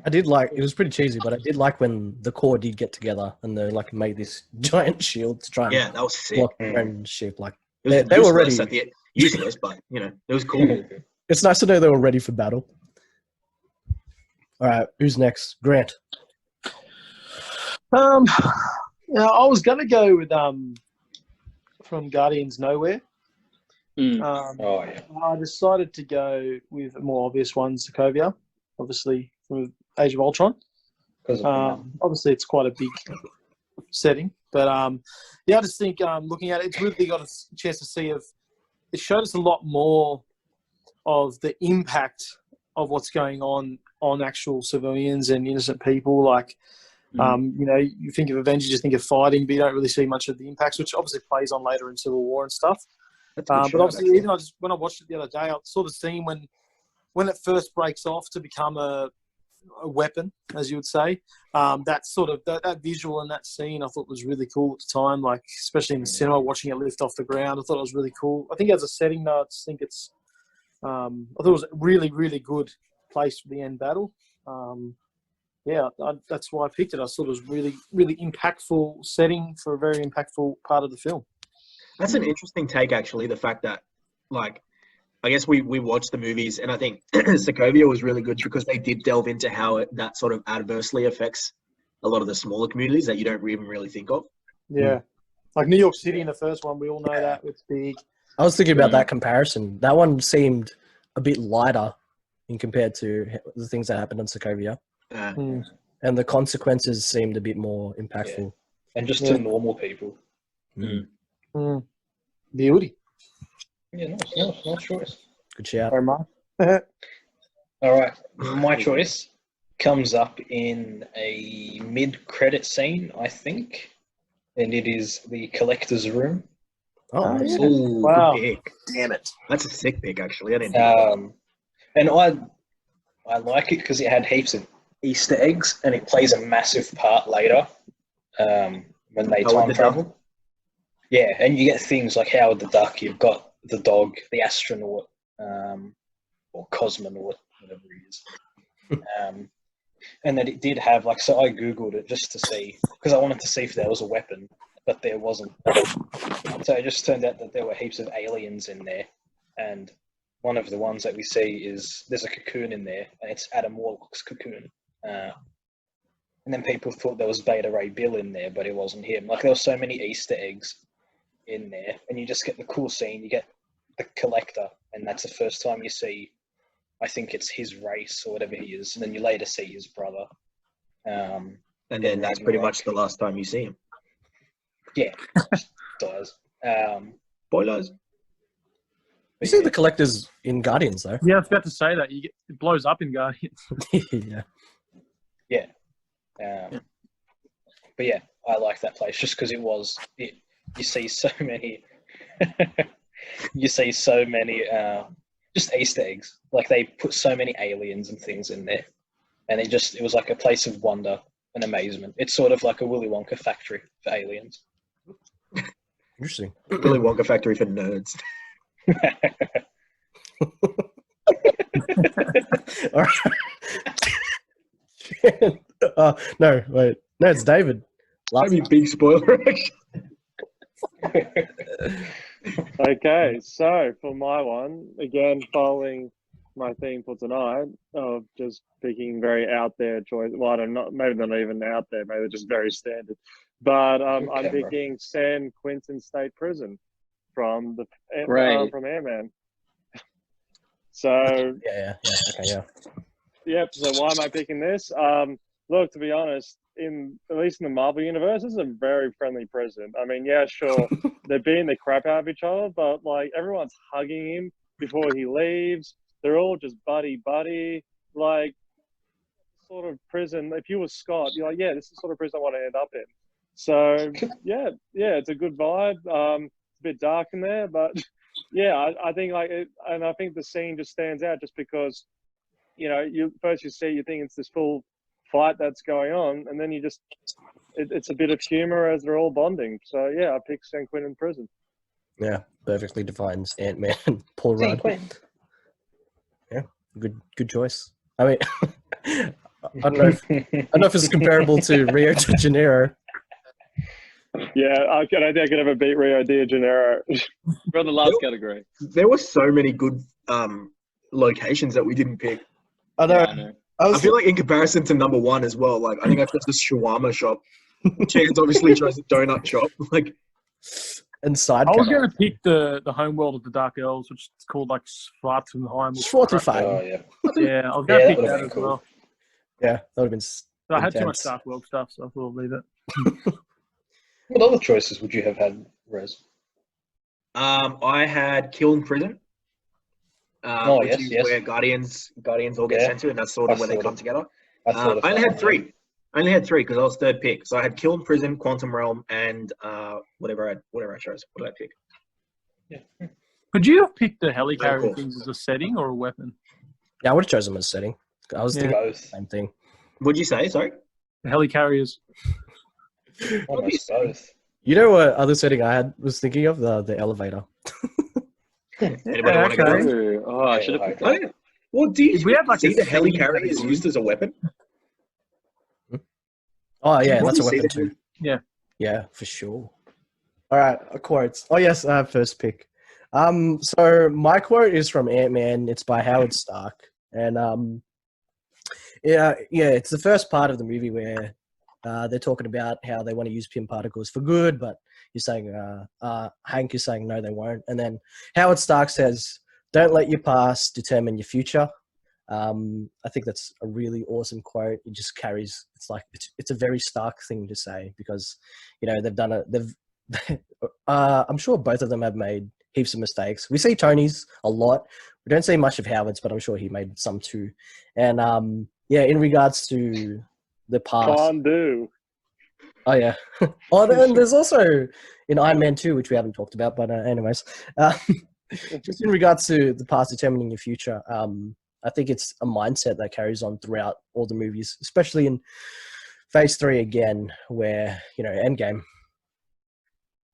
I did like it was pretty cheesy, but I did like when the Corps did get together and they like made this giant shield to try and Yeah, that was sick. block their own ship. Like It was they were ready. Useless, but you know, it was cool. It's nice to know they were ready for battle. All right, who's next? Grant. Yeah, I was gonna go with from Guardians Nowhere. Oh, yeah. I decided to go with a more obvious one, Sokovia, obviously from Age of Ultron. Obviously, it's quite a big setting, but yeah, I just think looking at it, it's really got a chance to see it showed us a lot more of the impact of what's going on actual civilians and innocent people. Like, you know, you think of Avengers, you just think of fighting, but you don't really see much of the impacts, which obviously plays on later in Civil War and stuff. But obviously, even when I watched it the other day, I saw the scene when it first breaks off to become a weapon, as you would say. That sort of that visual and that scene I thought was really cool at the time, like especially in the cinema, watching it lift off the ground. I thought it was really cool. I think as a setting, though, I just think it's I thought it was a really, really good place for the end battle. That's why I picked it. I thought it was really, really impactful setting for a very impactful part of the film. That's an interesting take, actually. The fact that, like, I guess we watched the movies, and I think Sokovia was really good because they did delve into how that sort of adversely affects a lot of the smaller communities that you don't even really think of. Yeah, like New York City in the first one, we all know that it's big. I was thinking about that comparison. That one seemed a bit lighter in compared to the things that happened in Sokovia. And the consequences seemed a bit more impactful. Yeah. And just to normal people. Beauty. Yeah, nice choice. Good shout. Very much. All right, my choice comes up in a mid-credit scene, I think, and it is the collector's room. Oh, yeah. Ooh, Wow. good pick. Damn it. That's a sick pick, actually. I didn't think And I like it because it had heaps of Easter eggs, and it plays a massive part later when they time travel. Yeah, and you get things like Howard the Duck. You've got the dog, the astronaut, or cosmonaut, whatever he is. And that it did have, like, so I Googled it just to see, because I wanted to see if there was a weapon, but there wasn't. So it just turned out that there were heaps of aliens in there. And one of the ones that we see is, there's a cocoon in there, and it's Adam Warlock's cocoon. And then people thought there was Beta Ray Bill in there, but it wasn't him. Like, there were so many Easter eggs in there, and you just get the cool scene. You get the collector, and that's the first time you see, I think it's his race or whatever he is, and then you later see his brother. and then that's pretty much the last time you see him. Yeah, dies. Spoilers. You see the collectors in Guardians, though. Yeah, I was about to say that. It blows up in Guardians. Yeah. But yeah, I like that place just because you see so many, just Easter eggs. Like, they put so many aliens and things in there, and it was like a place of wonder and amazement. It's sort of like a Willy Wonka factory for aliens. Interesting. Willy Wonka factory for nerds. All right. No, wait. No, it's David. Last Maybe big spoiler. Okay, so for my one, again, following my theme for tonight of just picking very out there choice. Well, I don't know, maybe they're not even out there, maybe they're just very standard. But I'm Camera. picking San Quentin State Prison from Great. from Airman. So Yeah. Okay, yeah. yep. So why am I picking this? Look, to be honest, at least in the Marvel universe, this is a very friendly prison. I mean, yeah, sure, they're beating the crap out of each other, but like everyone's hugging him before he leaves. They're all just buddy. Like sort of prison. If you were Scott, you're like, yeah, this is the sort of prison I want to end up in. So yeah, it's a good vibe. It's a bit dark in there, but yeah, I think like it, and I think the scene just stands out just because, you know, you think it's this full fight that's going on, and then you just it's a bit of humor as they're all bonding. So yeah, I picked San Quentin Prison. Yeah, perfectly defines Ant-Man and Paul San Rudd. Quentin. Yeah, good choice. I mean, I don't know if it's comparable to Rio de Janeiro. Yeah, I don't think I could ever beat Rio de Janeiro. We're on the last category. There were so many good locations that we didn't pick. I know. Yeah, I know. I feel like in comparison to number one as well, like I think I chose the shawarma shop. Chance obviously chose the donut shop. Like, And side I was cover. going to pick the homeworld of the Dark Elves, which is called like Svartalfheim. Schwarzenfein. Oh yeah. Yeah, I was going to Yeah, that pick would've that been as cool. well. Yeah, that would have been. So I had too much intense. Dark World stuff, so I thought I'd leave it. What other choices would you have had, Rez? I had Kill in Prison. Oh, Which yes, is yes. where Guardians all get Yeah, sent to, and that's sort of I where they thought come of- together. I thought of I only that had one, three. I only had three because I was third pick. So I had Kill in Prison, Quantum Realm, and whatever I chose. What did I pick? Yeah. Could you have picked the Of helicarrier course. things as a setting or a weapon? Yeah, I would have chosen them as setting. I was thinking Both. the same thing. What'd you say? Sorry. The helicarriers. Almost both. You know what other setting I was thinking of? The elevator. Anybody want to go? okay. next? Oh, I should have picked I that. don't- Well, do you If we had, like, see a the setting helicarrier is category. used as a weapon? Oh yeah, Did that's a you see weapon that? too. Yeah. Yeah, for sure. All right, a quote. Oh yes, first pick. So my quote is from Ant-Man. It's by Howard Stark, and yeah, it's the first part of the movie where they're talking about how they want to use Pym particles for good, but you're saying Hank is saying no, they won't, and then Howard Stark says, "Don't let your past determine your future." I think that's a really awesome quote. It just carries. It's a very Stark thing to say because, you know, they've done it. I'm sure both of them have made heaps of mistakes. We see Tony's a lot. We don't see much of Howard's, but I'm sure he made some too. And yeah, in regards to the past. Fondue. Oh yeah. Oh, then there's also in Iron Man 2, which we haven't talked about, but anyways, just in regards to the past determining your future. I think it's a mindset that carries on throughout all the movies, especially in Phase 3 again, where, you know, Endgame,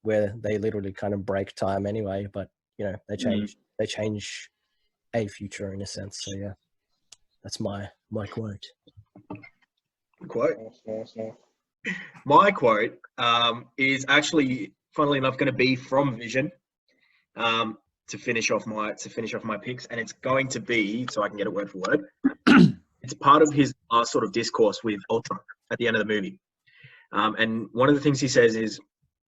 where they literally kind of break time anyway, but, you know, they change a future in a sense. So yeah, that's my quote. Quote. Nice. My quote is actually, funnily enough, going to be from Vision. To finish off my picks, and it's going to be, so I can get it word for word. It's part of his sort of discourse with Ultron at the end of the movie, and one of the things he says is,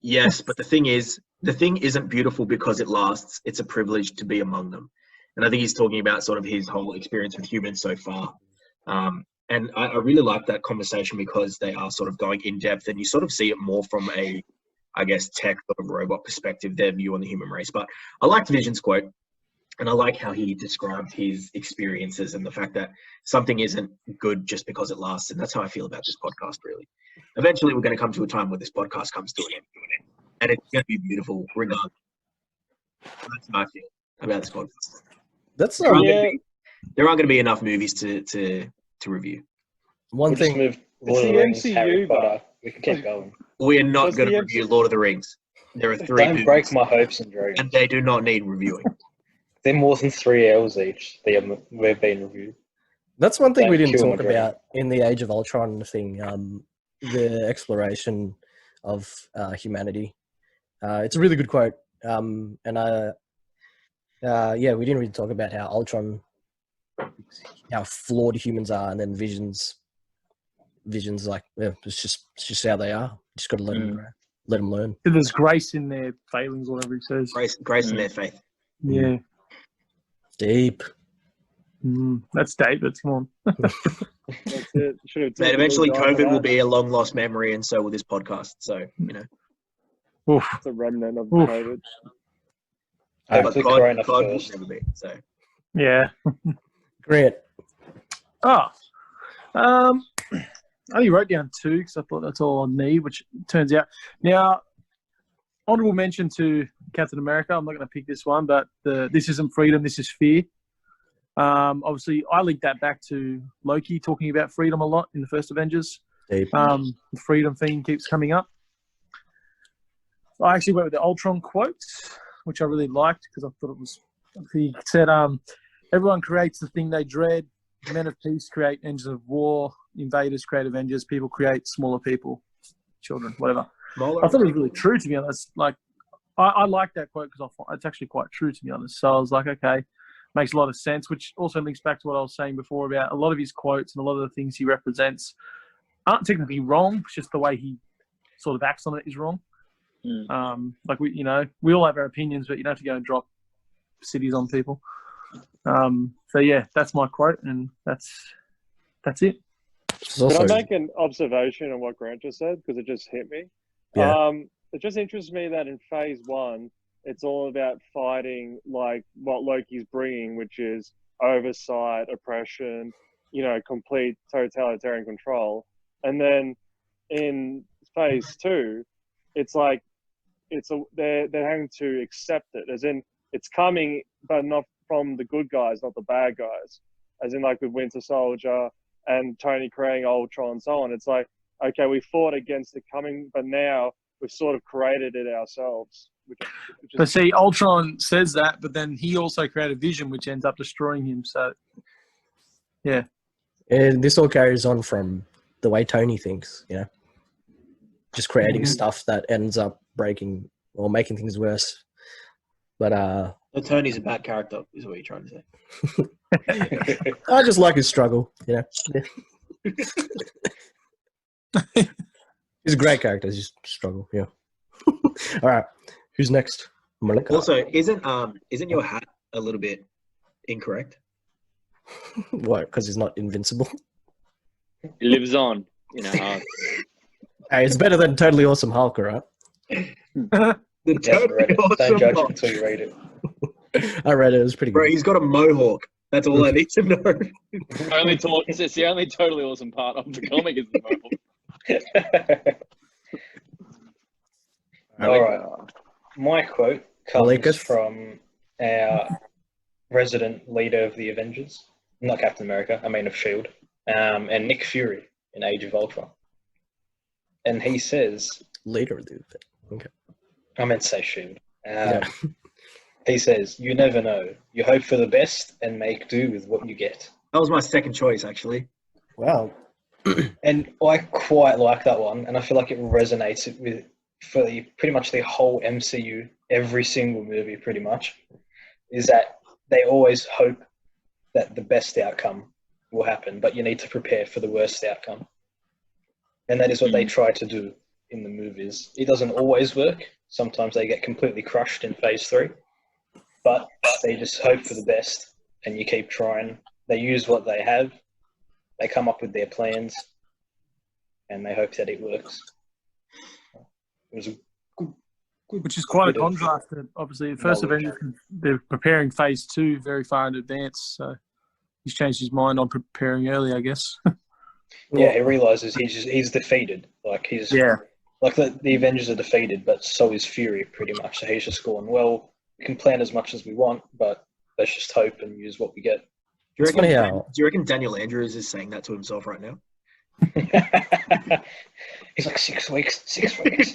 "Yes, but the thing isn't beautiful because it lasts. It's a privilege to be among them." And I think he's talking about sort of his whole experience with humans so far. And I really like that conversation because they are sort of going in depth, and you sort of see it more from a, I guess, tech sort of robot perspective, their view on the human race. But I liked Vision's quote, and I like how he described his experiences and the fact that something isn't good just because it lasts. And that's how I feel about this podcast, really. Eventually, we're going to come to a time where this podcast comes to an end, and it's going to be beautiful regardless. That's how I feel about this podcast. That's There aren't Yeah. going to be enough movies to review. one We'll just thing. move It's Lord of the the Rings, MCU, Harry but- Potter. We can keep going. We are not Does going to the review Lord of the Rings. There are 3 Don't movies, break my hopes and dreams. and they do not need reviewing. They're more than 3 hours each. We've been reviewed. That's one thing we didn't Kill my talk dream. about in the Age of Ultron thing. The exploration of humanity. It's a really good quote. And yeah, we didn't really talk about how Ultron, how flawed humans are, and then Vision's like, yeah, it's just how they are. Just got to let them grow, let them learn. There's grace in their failings, whatever he says. Grace in their faith. Yeah. Deep. That's David. Come on. That's it. Should have Mate, took a eventually little dive COVID on will that. be a long lost memory, and so will this podcast. So, you know. Oof. It's a remnant of Oof. COVID. Hopefully Corona God will first. never be. So, Yeah. Grant. I only wrote down 2 because I thought that's all I need, which turns out. Now, honorable mention to Captain America. I'm not going to pick this one, but this isn't freedom, this is fear. Obviously, I linked that back to Loki talking about freedom a lot in the first Avengers. Deep. The freedom theme keeps coming up. I actually went with the Ultron quote, which I really liked because I thought it was. He said, "Everyone creates the thing they dread. Men of peace create engines of war. Invaders create Avengers. People create smaller people, children, whatever." I thought it was really true, to be honest. Like, I like that quote because it's actually quite true, to be honest. So I was like, okay, makes a lot of sense, which also links back to what I was saying before about a lot of his quotes and a lot of the things he represents aren't technically wrong. It's just the way he sort of acts on it is wrong. Like we all have our opinions, but you don't have to go and drop cities on people. So yeah, that's my quote, and that's it. Can I make an observation on what Grant just said? Because it just hit me. Yeah. It just interests me that in phase 1, it's all about fighting like what Loki's bringing, which is oversight, oppression, complete totalitarian control. And then in phase 2, it's like they're having to accept it, as in it's coming, but not from the good guys, not the bad guys. As in, like with Winter Soldier and Tony creating Ultron and so on. It's like, okay, we fought against it coming, but now we've sort of created it ourselves. But see, Ultron says that, but then he also created Vision, which ends up destroying him. So, yeah. And this all carries on from the way Tony thinks, just creating stuff that ends up breaking or making things worse. But so Tony's a bad character, is what you're trying to say. I just like his struggle, Yeah. He's a great character. He's just struggle, yeah. All right, who's next? Malika. Also, isn't your hat a little bit incorrect? What? Because he's not invincible. He lives on. Hey, it's better than Totally Awesome Hulk, all right? The Haven't read it. Awesome Don't judge Hulk. it until you read it. I read it. It was pretty Bro, good. he's got a mohawk. That's all I need to know. It's the only totally awesome part of the comic is the Mohawk. All right. My quote comes Malika? from our resident leader of the Avengers, not Captain America, I mean of S.H.I.E.L.D., and Nick Fury in Age of Ultron. And he says, Later, dude. Okay. I meant to say S.H.I.E.L.D. Yeah. He says, "You never know. You hope for the best and make do with what you get." That was my second choice, actually. Wow. And I quite like that one, and I feel like it resonates with pretty much the whole MCU, every single movie pretty much, is that they always hope that the best outcome will happen, but you need to prepare for the worst outcome. And that is what they try to do in the movies. It doesn't always work. Sometimes they get completely crushed in phase 3, but they just hope for the best, and you keep trying. They use what they have. They come up with their plans, and they hope that it works. It was a good, Which is quite a bit of contrast. Obviously, the first knowledge. Avengers, they're preparing phase 2 very far in advance. So he's changed his mind on preparing early, I guess. Yeah, he realizes he's defeated. Like like the Avengers are defeated, but so is Fury pretty much. So he's just going, well, we can plan as much as we want, but let's just hope and use what we get. Do It's funny how you reckon Daniel Andrews is saying that to himself right now? He's like 6 weeks. 6 weeks.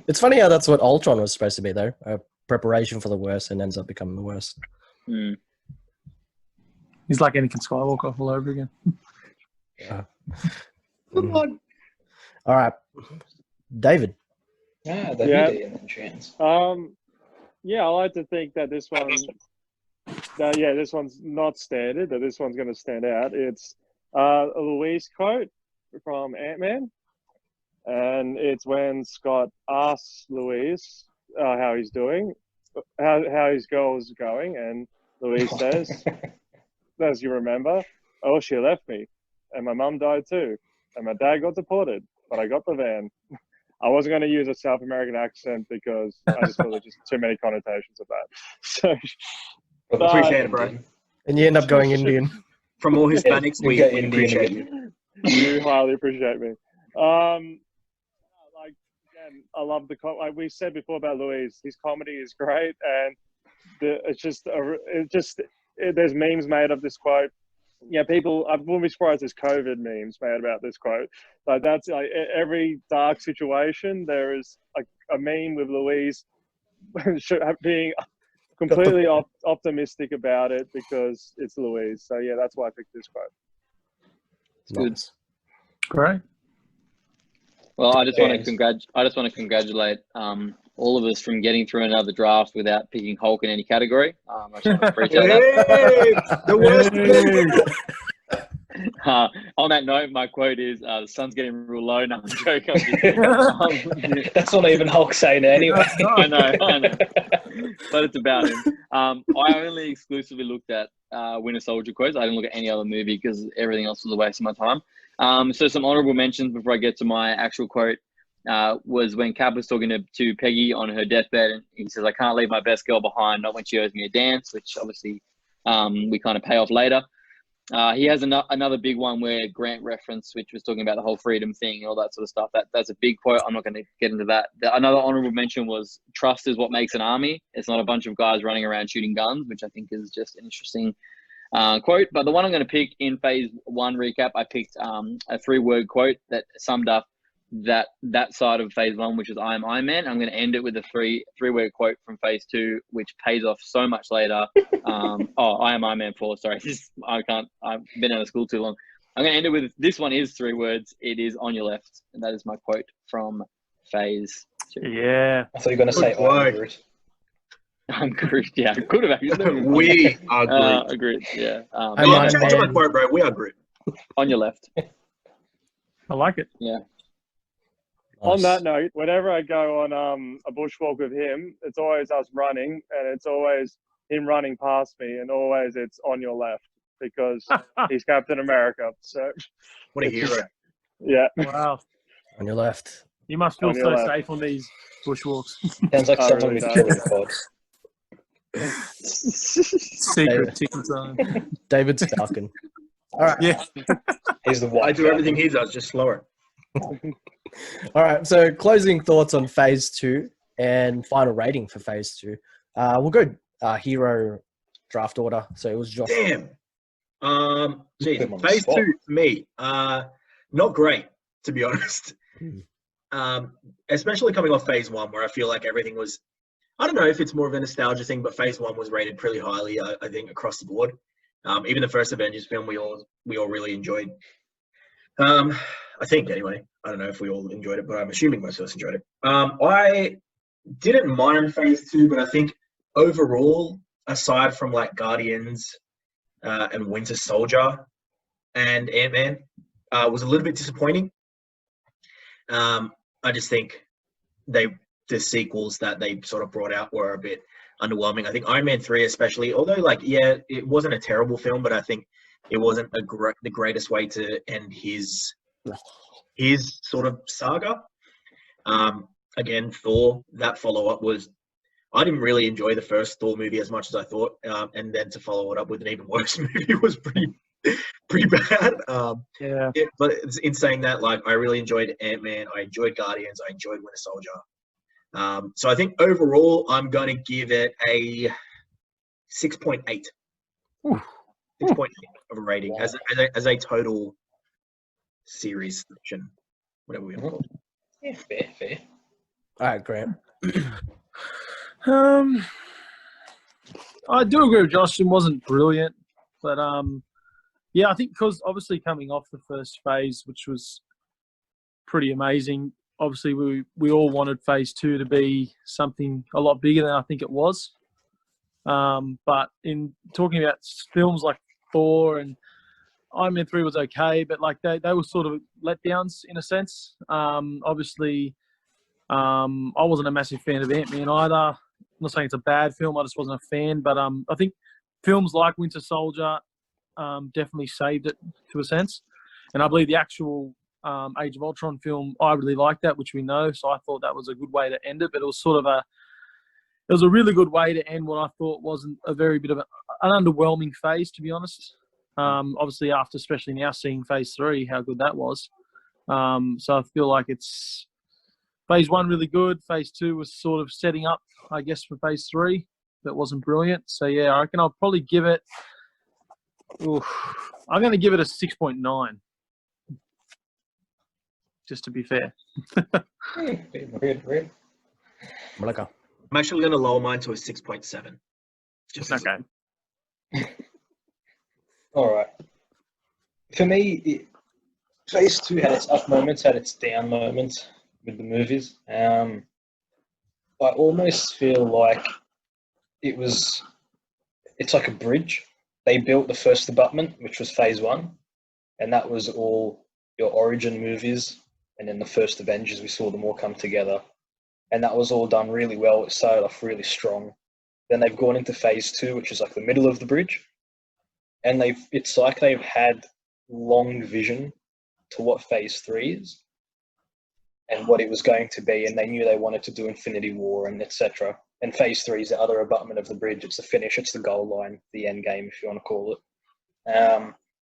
it's funny how that's what Ultron was supposed to be, though. A preparation for the worst and ends up becoming the worst. He's like Anakin Skywalker all over again. Yeah. Come on. All right, David. Ah, the Yeah. Hidden Enchants. Yeah, I like to think that this one's not standard, that this one's going to stand out. It's a Louise quote from Ant-Man, and it's when Scott asks Louise how he's doing, how his girl's going, and Louise says, as you remember, oh, she left me, and my mum died too, and my dad got deported, but I got the van. I wasn't going to use a South American accent because I just thought there's just too many connotations of that. So, Appreciate it, bro. And you end up going Indian. From all Hispanics, You we get Indian appreciate again. you. you highly appreciate me. Like again, I love like we said before about Louise. His comedy is great, and there's memes made of this quote. Yeah, people. I wouldn't be surprised there's COVID memes made about this quote. Like that's like every dark situation there is a meme with Louise being completely optimistic about it because it's Louise. So yeah, that's why I picked this quote. Nice. Great. Well, I just want to Thanks. congratulate all of us from getting through another draft without picking Hulk in any category. I just want to appreciate that. Hey, the worst. On that note, my quote is, the sun's getting real low. No, I'm joking. Yeah. That's not even Hulk saying it anyway. I know. But it's about him. I only exclusively looked at Winter Soldier quotes. I didn't look at any other movie because everything else was a waste of my time. So some honorable mentions before I get to my actual quote was when Cap was talking to Peggy on her deathbed, and he says, I can't leave my best girl behind, not when she owes me a dance, which obviously we kind of pay off later. He has another big one where Grant referenced, which was talking about the whole freedom thing and all that sort of stuff. That's a big quote. I'm not going to get into that. Another honorable mention was trust is what makes an army. It's not a bunch of guys running around shooting guns, which I think is just an interesting quote. But the one I'm going to pick in phase 1 recap, I picked a 3-word quote that summed up that side of phase 1, which is I am Iron Man. I'm going to end it with a three-word quote from phase 2, which pays off so much later. I am Iron Man 4. Sorry, I've been out of school too long. I'm going to end it with, this one is 3 words. It is on your left. And that is my quote from phase 2. Yeah. I thought you were going to say quote. Groot. I'm Groot. Yeah, I could have actually. We are Groot. Agreed. Yeah. Hey, Change my quote, bro. We are Groot. On your left. I like it. Yeah. On that note, whenever I go on a bushwalk with him, it's always us running, and it's always him running past me, and always it's on your left because he's Captain America. So, What a hero. yeah. Wow. On your left. You must feel On your so left. safe on these bushwalks. Sounds like I someone really with don't. killing pod. Secret tickle time. David's Falcon. All right. Yeah. He's the white I do everything he does, just slower. All right. So closing thoughts on phase 2 and final rating for phase 2. We'll go hero draft order. So it was Josh. Damn. Put him on the Phase spot. 2 for me, not great, to be honest. Especially coming off phase 1, where I feel like everything was, I don't know if it's more of a nostalgia thing, but phase 1 was rated pretty highly, I think, across the board. Even the first Avengers film, we all really enjoyed. I think, anyway. I don't know if we all enjoyed it, but I'm assuming most of us enjoyed it. I didn't mind phase 2, but I think overall, aside from like Guardians and Winter Soldier and Ant-Man, was a little bit disappointing. I just think the sequels that they sort of brought out were a bit underwhelming. I think Iron Man 3 especially, although it wasn't a terrible film, but I think it wasn't the greatest way to end his sort of saga. Again, Thor, that follow-up was, I didn't really enjoy the first Thor movie as much as I thought, and then to follow it up with an even worse movie was pretty bad. Yeah. But in saying that, I really enjoyed Ant-Man, I enjoyed Guardians, I enjoyed Winter Soldier. So I think overall, I'm going to give it a 6.8. 6.8 of a rating as a total series section, whatever we want to call it. Yeah, fair. All right, Grant. I do agree with Josh. It wasn't brilliant. But yeah, I think because obviously coming off the first phase, which was pretty amazing. Obviously, we all wanted phase 2 to be something a lot bigger than I think it was. But in talking about films like Thor and Iron Man 3 was okay, but like they were sort of letdowns in a sense. Obviously, I wasn't a massive fan of Ant-Man either. I'm not saying it's a bad film, I just wasn't a fan. But I think films like Winter Soldier definitely saved it to a sense. And I believe the actual Age of Ultron film, I really liked that, which we know. So I thought that was a good way to end it. But it was sort of it was a really good way to end what I thought wasn't a very bit of an underwhelming phase, to be honest. Obviously, after especially now seeing phase 3, how good that was. So I feel like it's phase 1 really good. Phase 2 was sort of setting up, I guess, for phase 3. That wasn't brilliant. So yeah, I reckon I'll probably give it. I'm going to give it a 6.9. Just to be fair. Weird. Malika. I'm actually going to lower mine to a 6.7. Just Okay. All right. For me, phase 2 had its up moments, had its down moments with the movies. I almost feel like it's like a bridge. They built the first abutment, which was phase 1, and that was all your origin movies. And then the first Avengers, we saw them all come together. And that was all done really well. It started off really strong. Then they've gone into phase 2, which is like the middle of the bridge. And it's like they've had long vision to what phase 3 is and what it was going to be. And they knew they wanted to do Infinity War and etc. And phase 3 is the other abutment of the bridge. It's the finish. It's the goal line, the end game, if you want to call it.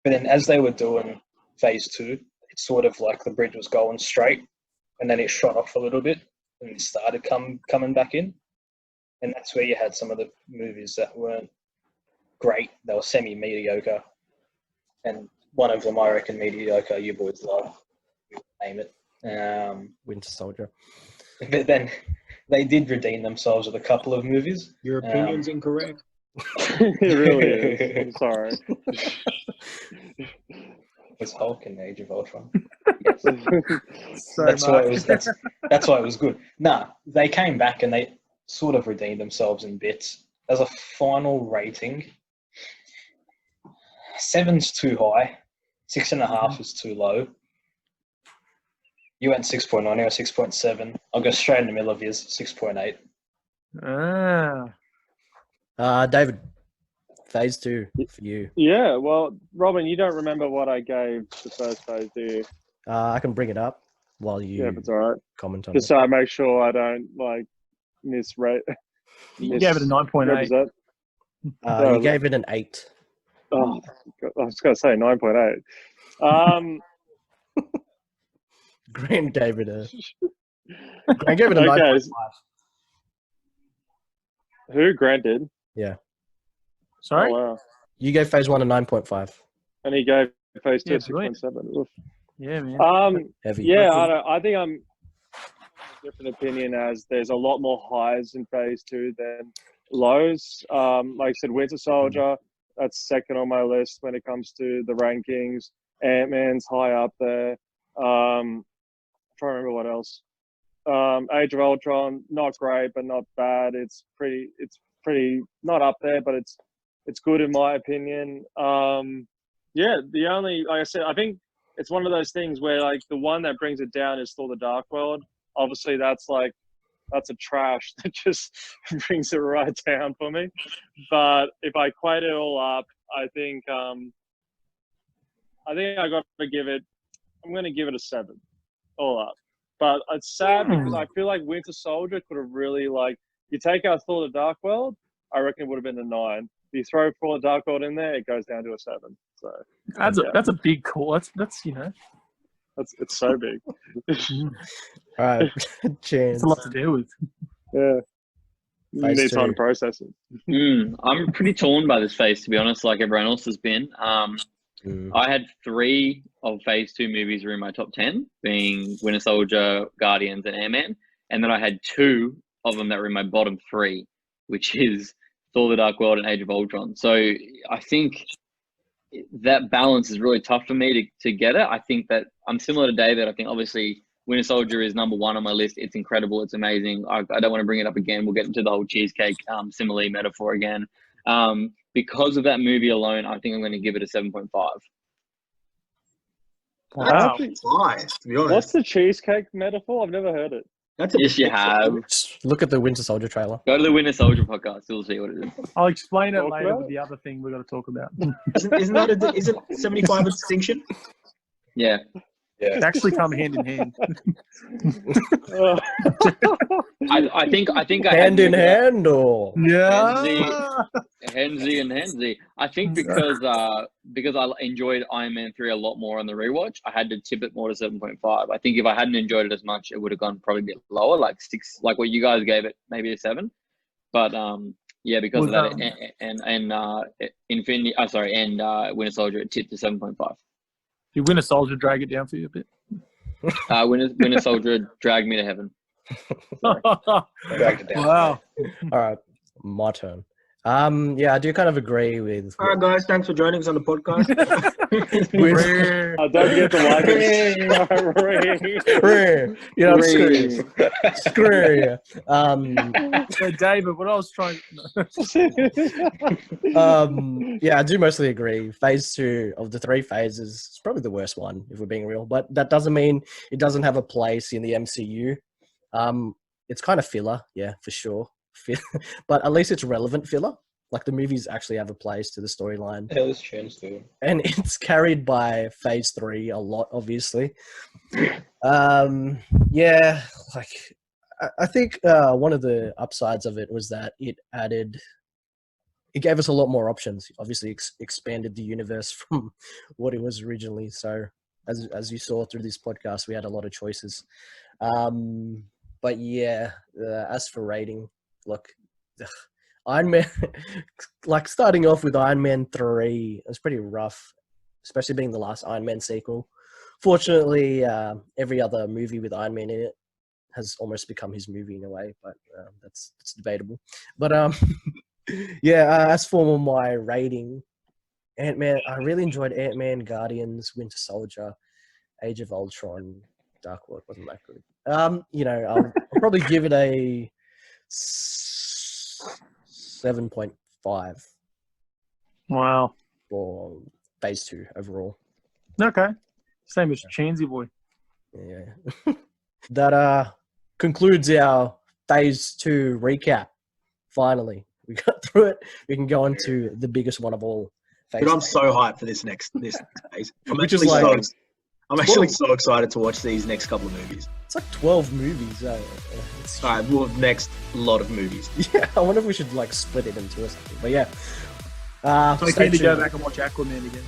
But then as they were doing phase 2, it's sort of like the bridge was going straight and then it shot off a little bit and it started coming back in. And that's where you had some of the movies that weren't great. They were semi-mediocre. And one of them, I reckon, mediocre, you boys love. Name it. Winter Soldier. But then they did redeem themselves with a couple of movies. Your opinion's incorrect. It really is. I'm sorry. Was Hulk in Age of Ultron? So That's why it much. was. That's why it was good. Nah, they came back and they sort of redeemed themselves in bits. As a final rating, 7's too high, 6.5 is too low. You went 6.9, I went 6.7. I'll go straight in the middle of yours, 6.8. David, phase 2 for you. Yeah, well, Robin, you don't remember what I gave the first phase, do you? I can bring it up while you Yeah, if it's all right. comment on Just it. so I make sure I don't misrate. You gave it a 9.8. You gave it an 8. Oh, I was going to say 9.8. Graham gave it a 9.5. Okay. Who? Grant did? Yeah. Sorry? Oh, wow. You gave phase 1 a 9.5. And he gave phase 2 Yeah, a 6.7. Oof. Yeah, man. Heavy. Yeah, I think I'm a different opinion as there's a lot more highs in phase 2 than lows. Like I said, Winter Soldier, that's second on my list when it comes to the rankings. Ant-Man's high up there. I'm trying to remember what else. Age of Ultron, not great, but not bad. It's pretty not up there, but it's good in my opinion. Yeah, like I said, I think it's one of those things where like the one that brings it down is Thor: The Dark World. Obviously, that's a trash that just brings it right down for me. But if I equate it all up, I think I'm going to give it a 7 all up. But it's sad because I feel like Winter Soldier could have really you take out Thor: The Dark World, I reckon it would have been a 9. If you throw Thor: The Dark World in there, it goes down to a 7. So That's a big call. That's it's so big. All right. Cheers. it's a lot to deal with. Yeah. Phase Need time 2. to process it. I'm pretty torn by this phase, to be honest, like everyone else has been. I had 3 of phase 2 movies were in my top 10, being Winter Soldier, Guardians, and Ant-Man. And then I had 2 of them that were in my bottom 3, which is Thor: The Dark World and Age of Ultron. So I think that balance is really tough for me to get it. I think that I'm similar to David. I think obviously Winter Soldier is number one on my list. It's incredible. It's amazing. I don't want to bring it up again. We'll get into the whole cheesecake simile metaphor again. Because of that movie alone, I think I'm going to give it a 7.5. Wow. Five, to be honest. What's the cheesecake metaphor? I've never heard it. That's a Yes, you big have. one. Just look at the Winter Soldier trailer. Go to the Winter Soldier podcast. You'll see what it is. I'll explain it Talk later about with the other thing we're going to talk about. Isn't 75 a distinction? Yeah. Yeah. They actually come hand in hand. I think I Hand had in hand, or Yeah. Henzi and Henzi. I think because I enjoyed Iron Man 3 a lot more on the rewatch, I had to tip it more to 7.5. I think if I hadn't enjoyed it as much, it would have gone probably a bit lower, like 6, like what you guys gave it, maybe a 7. But yeah, because of that, and Infinity, and Winter Soldier, it tipped to 7.5. You Winter Soldier drag it down for you a bit. Winter Soldier dragged me to heaven. Dragged it down. Wow. all right, my turn. Yeah, I do kind of agree with. All right, guys, thanks for joining us on the podcast. Don't get the You know, screw you. So David, what I was trying. Yeah, I do mostly agree. Phase 2 of the 3 phases is probably the worst one, if we're being real. But that doesn't mean it doesn't have a place in the MCU. It's kind of filler, yeah, for sure. But at least it's relevant filler. Like the movies actually have a place to the storyline. Hell is chance to. And it's carried by phase 3 a lot, obviously. Yeah, like I think one of the upsides of it was that it gave us a lot more options. Obviously, expanded the universe from what it was originally. So as you saw through this podcast, we had a lot of choices. But yeah, as for rating, look, Iron Man, like starting off with Iron Man 3, it was pretty rough, especially being the last Iron Man sequel. Fortunately, every other movie with Iron Man in it has almost become his movie in a way, but that's debatable. But yeah, as for my rating, Ant-Man, I really enjoyed Ant-Man, Guardians, Winter Soldier, Age of Ultron, Dark World wasn't that good. You know, I'll probably give it a 7.5 Wow. for phase 2 overall. Okay. Same as Chansey Boy. Yeah. That concludes our phase 2 recap. Finally, we got through it. We can go on to the biggest one of all. But I'm so hyped for this next phase. I'm actually so excited to watch these next couple of movies. It's like 12 movies. It's All right, well, next lot of movies. Yeah, I wonder if we should like split it into or something. But yeah. So I need to go back and watch Aquaman again.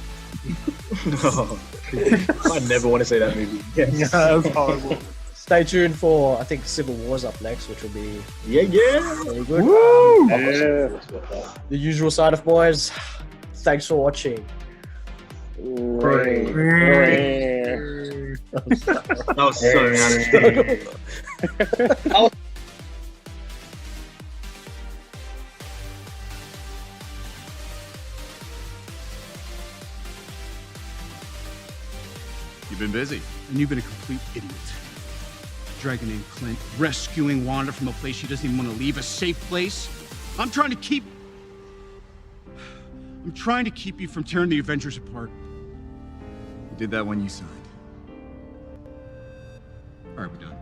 I never want to see that movie. Yes. Yeah, that was horrible. Stay tuned for, I think, Civil War's up next, which will be Yeah. really good. Woo! Yeah. The usual side of boys. Thanks for watching. That was so nasty. You've been busy. And you've been a complete idiot. Dragging in Clint, rescuing Wanda from a place she doesn't even want to leave, a safe place. I'm trying to keep you from tearing the Avengers apart. You did that when you signed. All right, we're done.